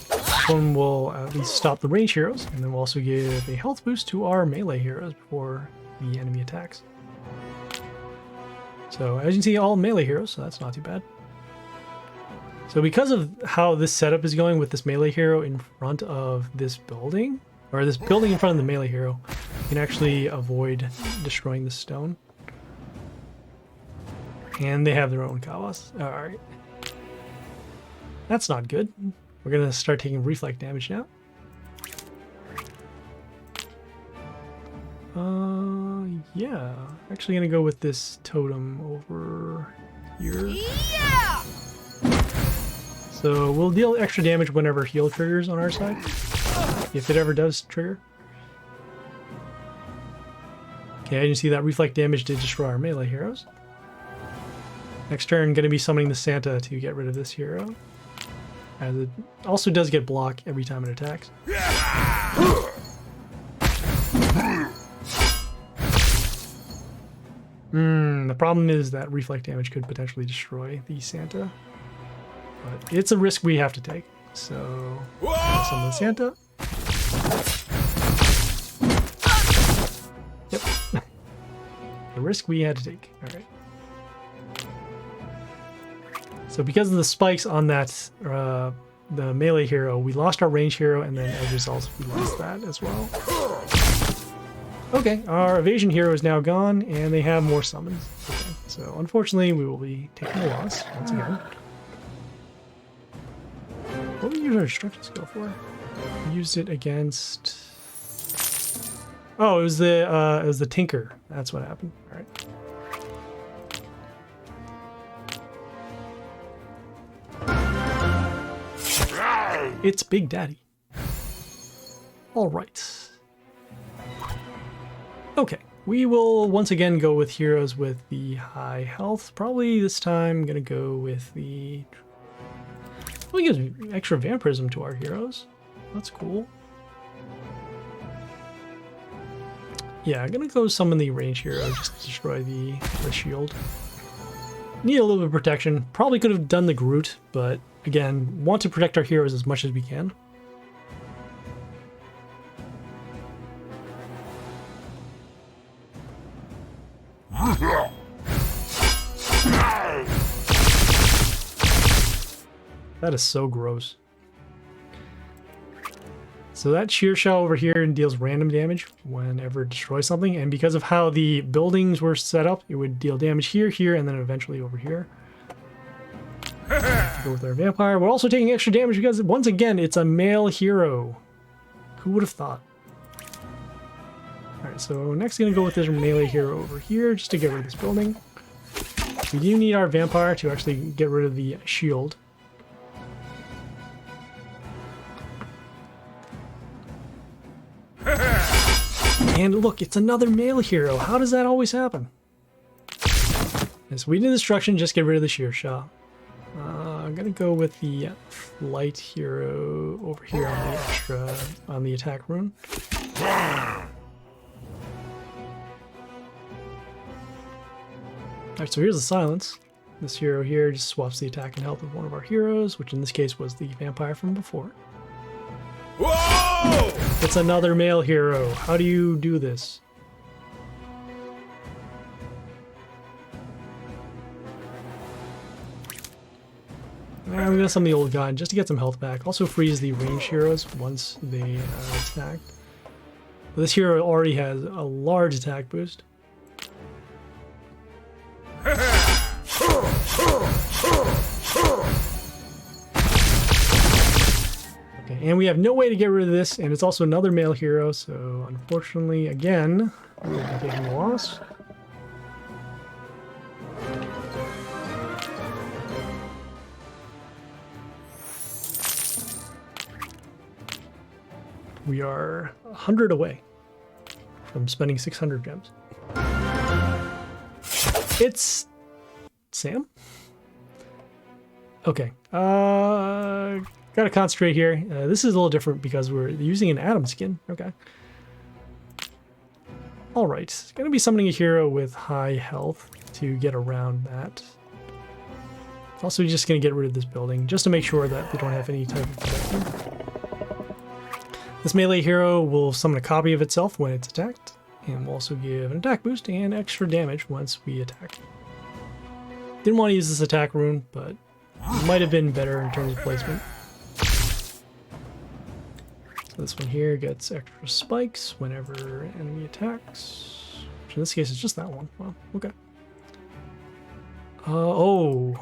This one will at least stop the range heroes, and then we'll also give a health boost to our melee heroes before the enemy attacks. So as you can see, all melee heroes, so that's not too bad. So because of how this setup is going with this melee hero in front of this building, or this building in front of the melee hero, you can actually avoid destroying the stone. And they have their own kawas. Alright. That's not good. We're going to start taking reflect damage now. Yeah. Actually gonna go with this totem over here. Yeah! So we'll deal extra damage whenever heal triggers on our side. If it ever does trigger. Okay, you see that reflect damage did destroy our melee heroes. Next turn, going to be summoning the Santa to get rid of this hero. As it also does get block every time it attacks. The problem is that reflect damage could potentially destroy the Santa. But it's a risk we have to take. So, summon the Santa. Yep. The risk we had to take. Alright. So because of the spikes on that, the melee hero, we lost our range hero, and then as a result, we lost that as well. Okay, our evasion hero is now gone, and they have more summons. Okay, so unfortunately, we will be taking a loss once again. What did we use our destruction skill for? We used it against... Oh, it was the Tinker. That's what happened. All right. It's Bigdaddy. All right. Okay, we will once again go with heroes with the high health. Probably this time I'm gonna go with the... Well, it gives extra vampirism to our heroes. That's cool. Yeah, I'm gonna go summon the range hero just to destroy the shield. Need a little bit of protection. Probably could have done the Groot, but again, want to protect our heroes as much as we can. That is so gross. So that shear shell over here deals random damage whenever it destroys something, and because of how the buildings were set up, it would deal damage here, here, and then eventually over here. Go with our vampire. We're also taking extra damage because, once again, it's a male hero. Who would have thought? Alright, so next gonna go with this melee hero over here, just to get rid of this building. We do need our vampire to actually get rid of the shield. And look, it's another male hero. How does that always happen? Yes, we did destruction, just get rid of the shear shot. I'm gonna go with the light hero over here on the attack rune. Alright, so here's the silence. This hero here just swaps the attack and health of one of our heroes, which in this case was the vampire from before. Whoa! It's another male hero. How do you do this? I'm gonna summon the old guy just to get some health back. Also freeze the range heroes once they attack. But this hero already has a large attack boost. Okay, and we have no way to get rid of this, and it's also another male hero, so unfortunately, again, we will be taking a loss. We are 100 away from spending 600 gems. It's Sam? Okay. Gotta concentrate here. This is a little different because we're using an Adam skin. Okay. Alright. Gonna be summoning a hero with high health to get around that. Also just gonna get rid of this building just to make sure that we don't have any type of protection. This melee hero will summon a copy of itself when it's attacked, and will also give an attack boost and extra damage once we attack. Didn't want to use this attack rune, but it might have been better in terms of placement. So this one here gets extra spikes whenever enemy attacks. Which in this case is just that one. Well, okay. Oh.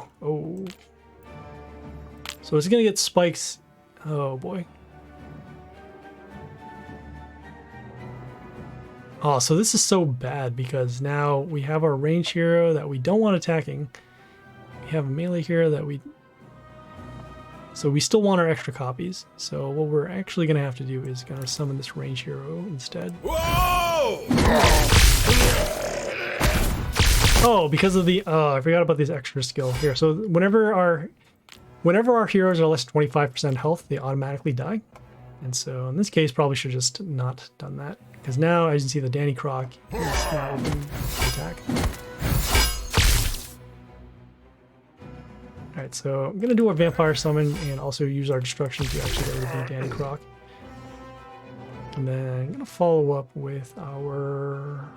So it's gonna get spikes. Oh boy. Oh, so this is so bad because now we have our range hero that we don't want attacking. We have a melee hero that we... So we still want our extra copies. So what we're actually going to have to do is going to summon this range hero instead. Whoa! Oh, because of the I forgot about this extra skill here. So whenever our heroes are less than 25% health, they automatically die. And so in this case, probably should have just not done that. Because now, as you can see, the Danny Croc is now open to attack. Alright, so I'm going to do a Vampire Summon and also use our Destruction to actually get rid of the Danny Croc. And then I'm going to follow up with our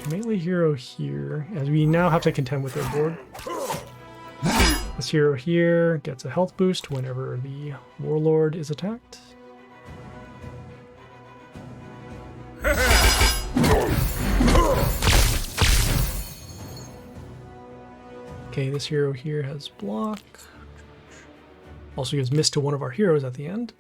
melee hero here, as we now have to contend with their board. This hero here gets a health boost whenever the Warlord is attacked. Okay, this hero here has block. Also gives miss to one of our heroes at the end.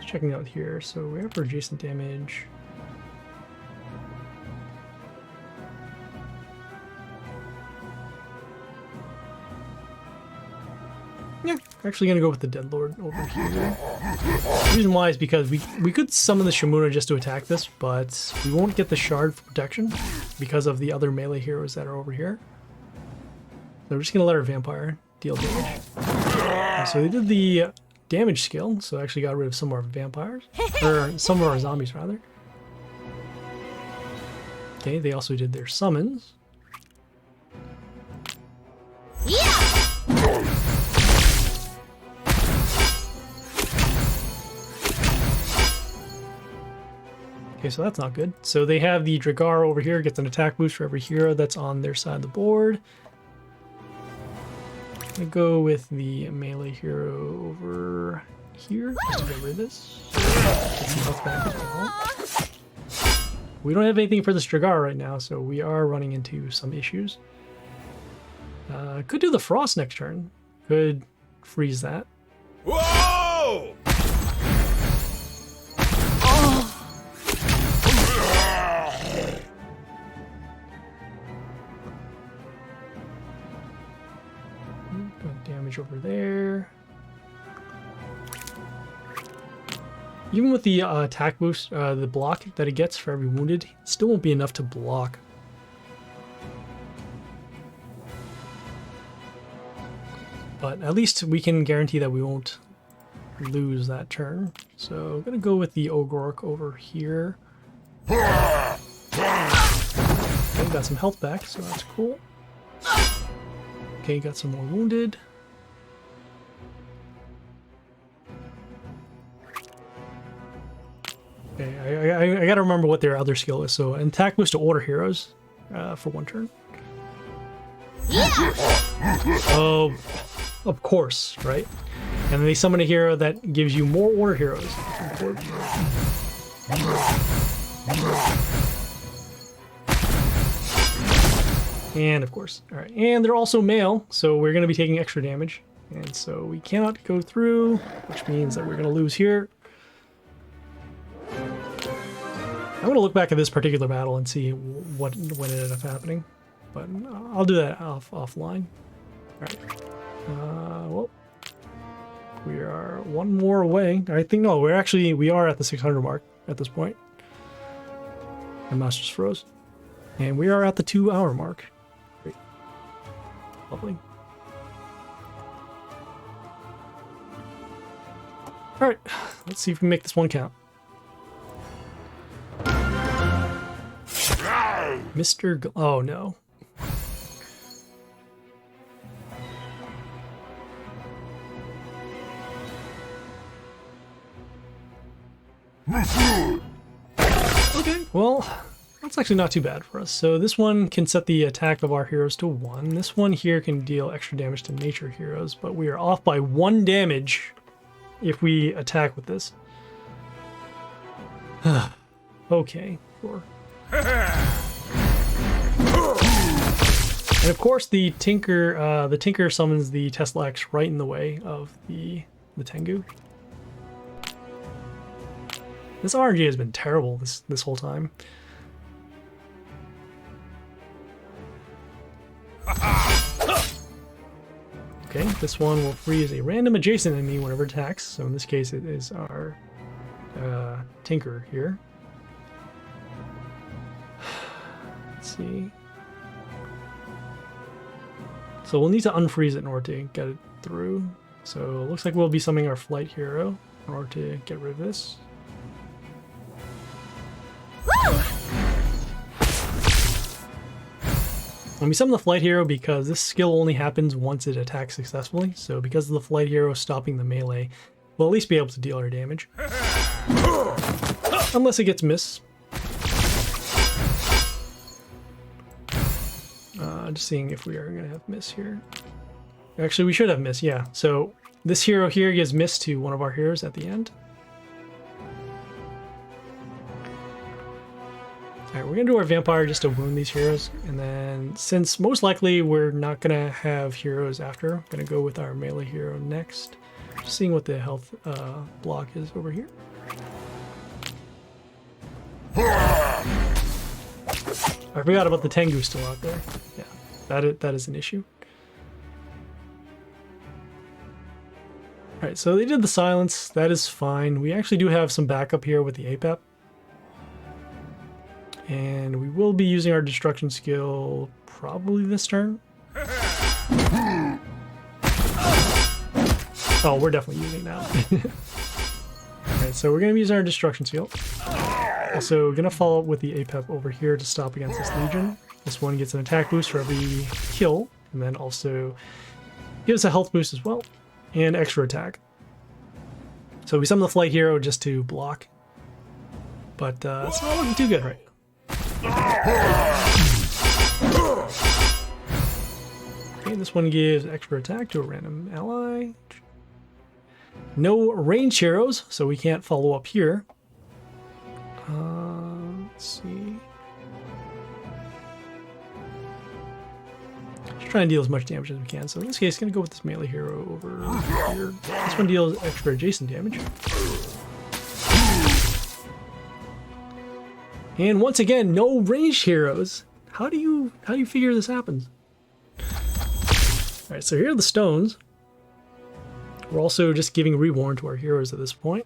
Checking out here, so we have for adjacent damage. Yeah, we're actually gonna go with the Deadlord over here. The reason why is because we could summon the Shamuna just to attack this, but we won't get the shard for protection because of the other melee heroes that are over here. So we're just gonna let our vampire deal damage. So they did the damage skill, so I actually got rid of some of our vampires, or some of our zombies rather. Okay, they also did their summons. Okay, so that's not good. So they have the Dragar over here, gets an attack boost for every hero that's on their side of the board. I'm gonna go with the melee hero over here, just to get rid of this. Get some health back as well. We don't have anything for this Dragar right now, so we are running into some issues. Could do the Frost next turn. Could freeze that. Whoa! Damage over there. Even with the attack boost, the block that it gets for every wounded, it still won't be enough to block. But at least we can guarantee that we won't lose that turn. So I'm gonna go with the Ogorok over here. Okay, got some health back, so that's cool. Okay, got some more wounded. Okay, I gotta remember what their other skill is. So an attack boost to order heroes for one turn. Oh, of course, right? And then they summon a hero that gives you more order heroes. And of course, all right. And they're also male, so we're gonna be taking extra damage. And so we cannot go through, which means that we're gonna lose here. I'm gonna look back at this particular battle and see what ended up happening, but I'll do that offline. All right. Well, we are one more away. I think no, we are at the 600 mark at this point. My mouse just froze, and we are at the 2-hour mark. Great, lovely. All right, let's see if we can make this one count. Oh no. Okay, well, that's actually not too bad for us. So this one can set the attack of our heroes to 1. This one here can deal extra damage to nature heroes, but we are off by 1 damage if we attack with this. Okay, 4. And of course, the Tinker summons the Tesla X right in the way of the Tengu. This RNG has been terrible this whole time. Okay, this one will freeze a random adjacent enemy whenever it attacks. So in this case, it is our Tinker here. Let's see. So we'll need to unfreeze it in order to get it through. So it looks like we'll be summoning our Flight Hero in order to get rid of this. And we summon the Flight Hero because this skill only happens once it attacks successfully. So because of the Flight Hero stopping the melee, we'll at least be able to deal our damage. Unless it gets missed. Just seeing if we are going to have miss here. Actually, we should have miss, yeah. So this hero here gives miss to one of our heroes at the end. Alright, we're going to do our vampire just to wound these heroes. And then, since most likely we're not going to have heroes after, I'm going to go with our melee hero next. Just seeing what the health block is over here. I forgot about the Tengu still out there. Yeah, that is an issue. Alright, so they did the silence. That is fine. We actually do have some backup here with the APEP. And we will be using our destruction skill probably this turn. Oh, we're definitely using it now. Alright, so we're going to be using our destruction skill. Also, going to follow up with the APEP over here to stop against this Legion. This one gets an attack boost for every kill, and then also gives a health boost as well, and extra attack. So we summon the Flight Hero just to block, but it's not looking too good right now. Okay, this one gives extra attack to a random ally. No range heroes, so we can't follow up here. Let's see. Just try and deal as much damage as we can. So in this case, going to go with this melee hero over here. This one deals extra adjacent damage. And once again, no ranged heroes. How do you figure this happens? All right, so here are the stones. We're also just giving Reborn to our heroes at this point.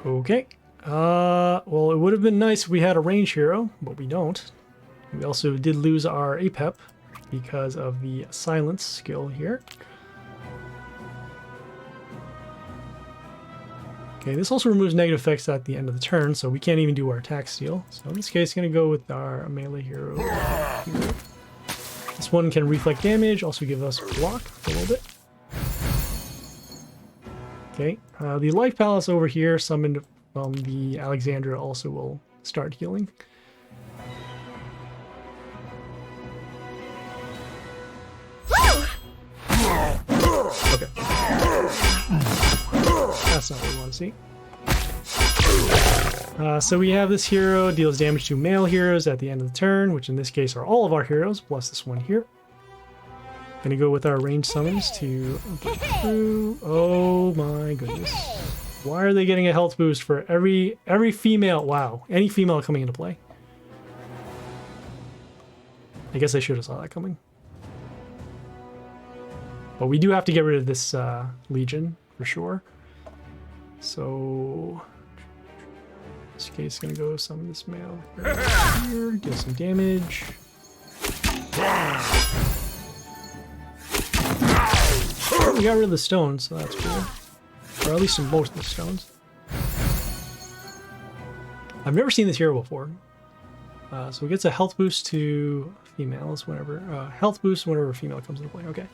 Okay. Well, it would have been nice if we had a range hero, but we don't. We also did lose our APEP because of the silence skill here. Okay, this also removes negative effects at the end of the turn, so we can't even do our attack steal. So in this case, going to go with our melee hero here. This one can reflect damage, also give us block a little bit. Okay, the Life Palace over here, summoned from the Alexandria, also will start healing. Okay. That's not what we want to see. So we have this hero, deals damage to male heroes at the end of the turn, which in this case are all of our heroes, plus this one here. Gonna go with our range summons to get through. Oh my goodness. Why are they getting a health boost for every female? Wow, any female coming into play. I guess I should have saw that coming. But we do have to get rid of this Legion for sure. So in this case, gonna go summon this male right here, deal some damage. We got rid of the stones, so that's cool. Or at least most of the stones. I've never seen this hero before. So it gets a health boost to females whenever health boost whenever a female comes into play. Okay.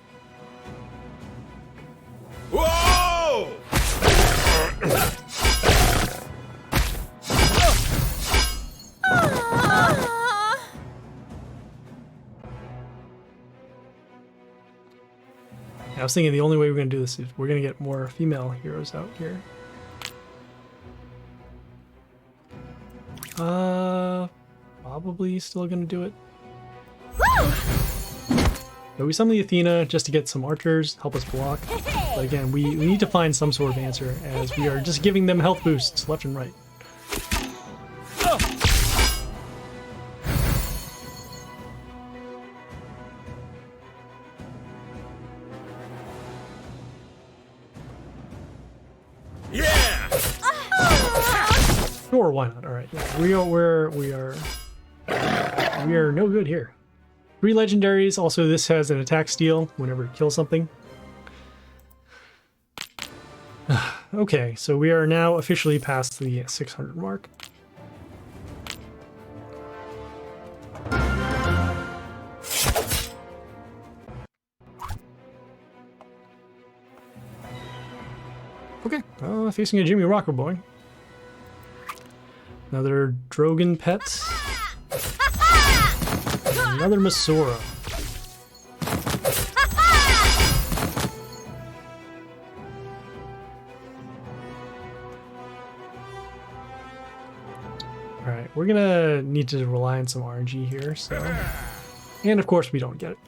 Whoa! I was thinking the only way we're going to do this is we're going to get more female heroes out here. Probably still going to do it. But we summon the Athena just to get some archers, help us block. But again, we need to find some sort of answer as we are just giving them health boosts left and right. why not? All right, yeah, we are no good here. 3 legendaries. Also, this has an attack steal whenever it kills something. Okay, so we are now officially past the 600 mark. Okay, facing a Jimmy Rocker boy. Another Drogon pet. Another Masora. Alright, we're gonna need to rely on some RNG here, so... And of course we don't get it.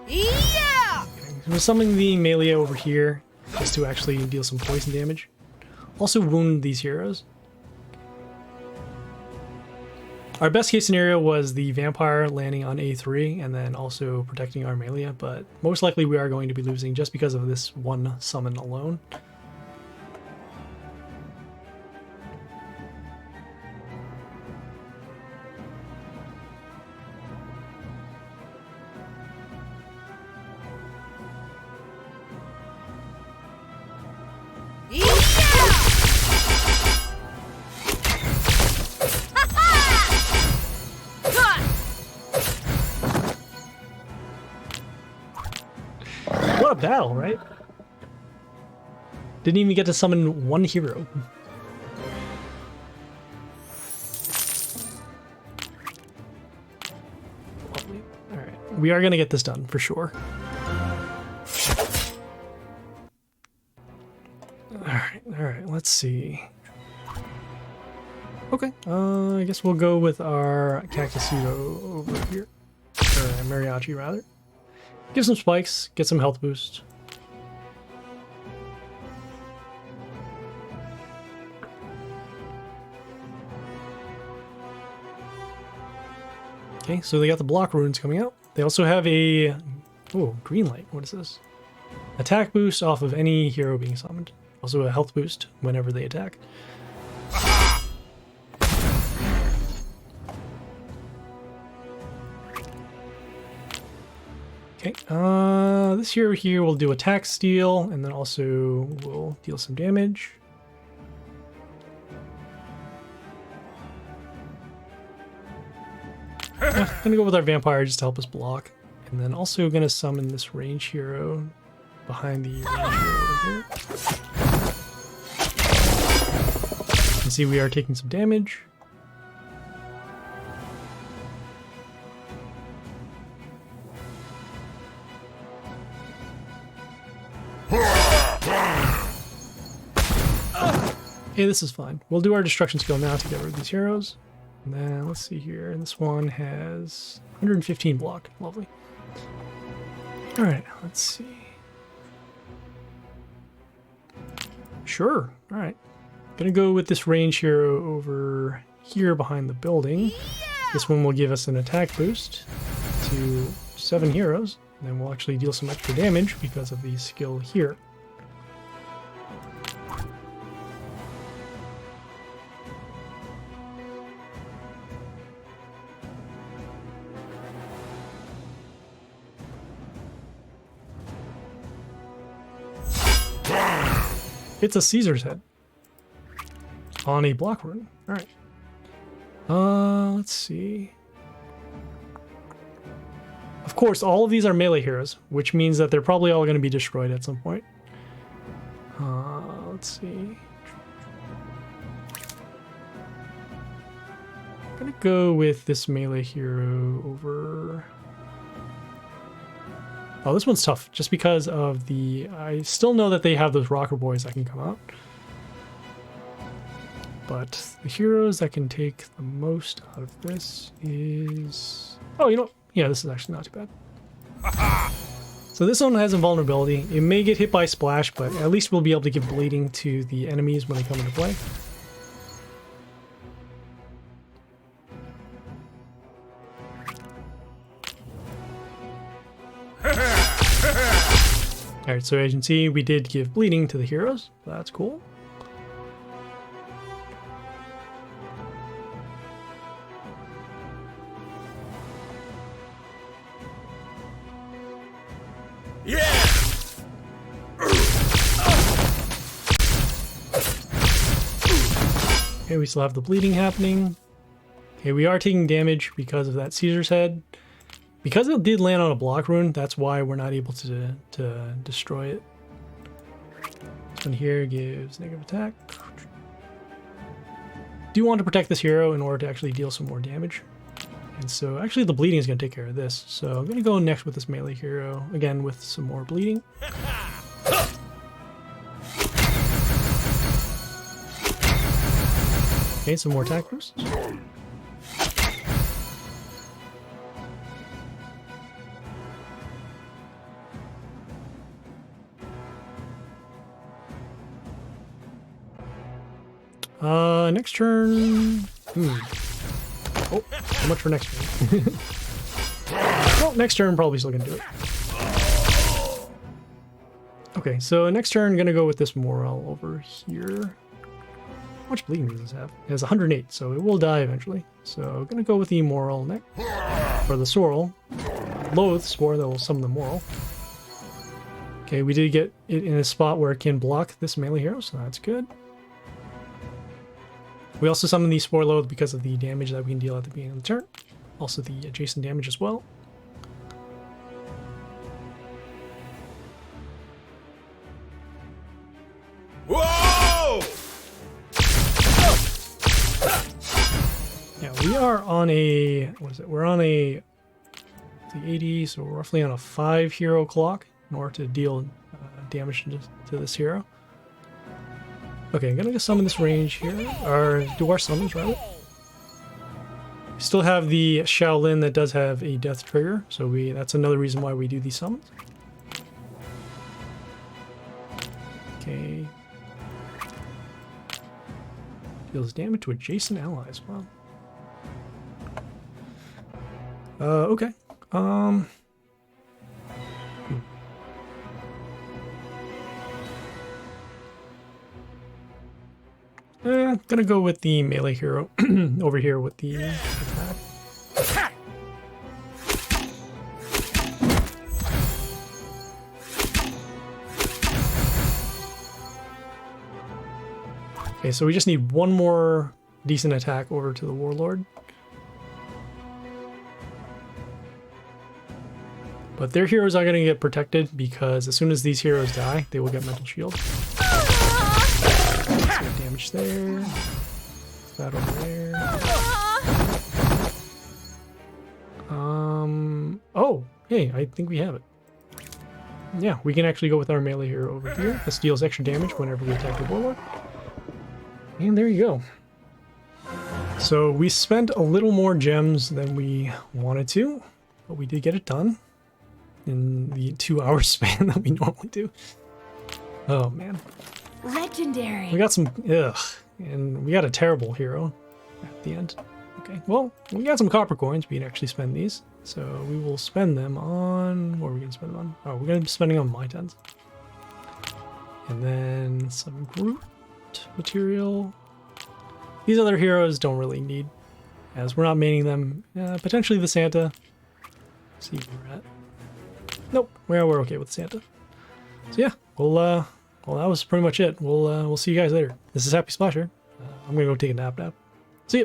Yeah! Okay, we're summoning the melee over here, just to actually deal some poison damage. Also wound these heroes. Our best case scenario was the vampire landing on A3 and then also protecting our melee, but most likely we are going to be losing just because of this one summon alone. What a battle, right? Didn't even get to summon one hero. Lovely. Alright, we are going to get this done for sure. Alright, let's see. Okay, I guess we'll go with our Cactusudo over here. Or Mariachi, rather. Give some spikes, get some health boost. Okay, so they got the block runes coming out. They also have a... Oh, green light. What is this? Attack boost off of any hero being summoned. Also a health boost whenever they attack. Okay, this hero here will do attack steal, and then also will deal some damage. Gonna go with our vampire just to help us block. And then also gonna summon this range hero behind the range hero over here. You can see we are taking some damage. Okay, this is fine. We'll do our destruction skill now to get rid of these heroes. And then let's see here. This one has 115 block. Lovely. Alright, let's see. Sure. Alright. Gonna go with this range hero over here behind the building. This one will give us an attack boost to 7 heroes. And then we'll actually deal some extra damage because of the skill here. It's a Caesar's head on a block rune. All right. Let's see. Of course, all of these are melee heroes, which means that they're probably all going to be destroyed at some point. Let's see. I'm gonna go with this melee hero over. Oh, this one's tough, just because of the... I still know that they have those rocker boys that can come out. But the heroes that can take the most out of this is... Oh, you know, yeah, this is actually not too bad. So this one has invulnerability. It may get hit by splash, but at least we'll be able to give bleeding to the enemies when they come into play. Alright, so as you can see, we did give bleeding to the heroes. That's cool. Yeah! Okay, we still have the bleeding happening. Okay, we are taking damage because of that Caesar's head. Because it did land on a block rune, that's why we're not able to destroy it. This one here gives negative attack. Do want to protect this hero in order to actually deal some more damage. And so actually the bleeding is going to take care of this. So I'm going to go next with this melee hero, again with some more bleeding. Okay, some more attack boosts. Next turn. Oh, how much for next turn? Well, next turn probably still gonna do it. Okay, so next turn gonna go with this Morel over here. How much bleeding does this have? It has 108, so it will die eventually. So gonna go with the Morel next. For the Sorrel. Loathe Spore that will summon the Morel. Okay, we did get it in a spot where it can block this melee hero, so that's good. We also summon the Spore Loathe because of the damage that we can deal at the beginning of the turn. Also the adjacent damage as well. Whoa! Yeah, we are on a, what is it? We're on a, the 80, so we're roughly on a 5 hero clock in order to deal damage to this hero. Okay, I'm gonna summon this range here, or do our summons rather. We still have the Shaolin that does have a death trigger, so that's another reason why we do these summons. Okay. Deals damage to adjacent allies, wow. Okay. Gonna go with the melee hero over here with the attack. Okay, so we just need one more decent attack over to the Warlord. But their heroes are going to get protected because as soon as these heroes die, they will get mental shield. Damage there. That over there. Oh, hey, I think we have it. Yeah, we can actually go with our melee hero over here. This deals extra damage whenever we attack the Warlord. And there you go. So we spent a little more gems than we wanted to, but we did get it done in the 2-hour span that we normally do. Oh man. Legendary. We got some, and we got a terrible hero at the end. Okay, well, we got some copper coins. We can actually spend these. So we will spend them on, what are we going to spend them on? Oh, we're going to be spending on my tens. And then some Groot material. These other heroes don't really need, as we're not maining them. Potentially the Santa. Let's see where we're at. Nope, we're okay with Santa. So yeah, well, that was pretty much it. We'll see you guys later. This is Happy Splasher. I'm gonna go take a nap now. See ya.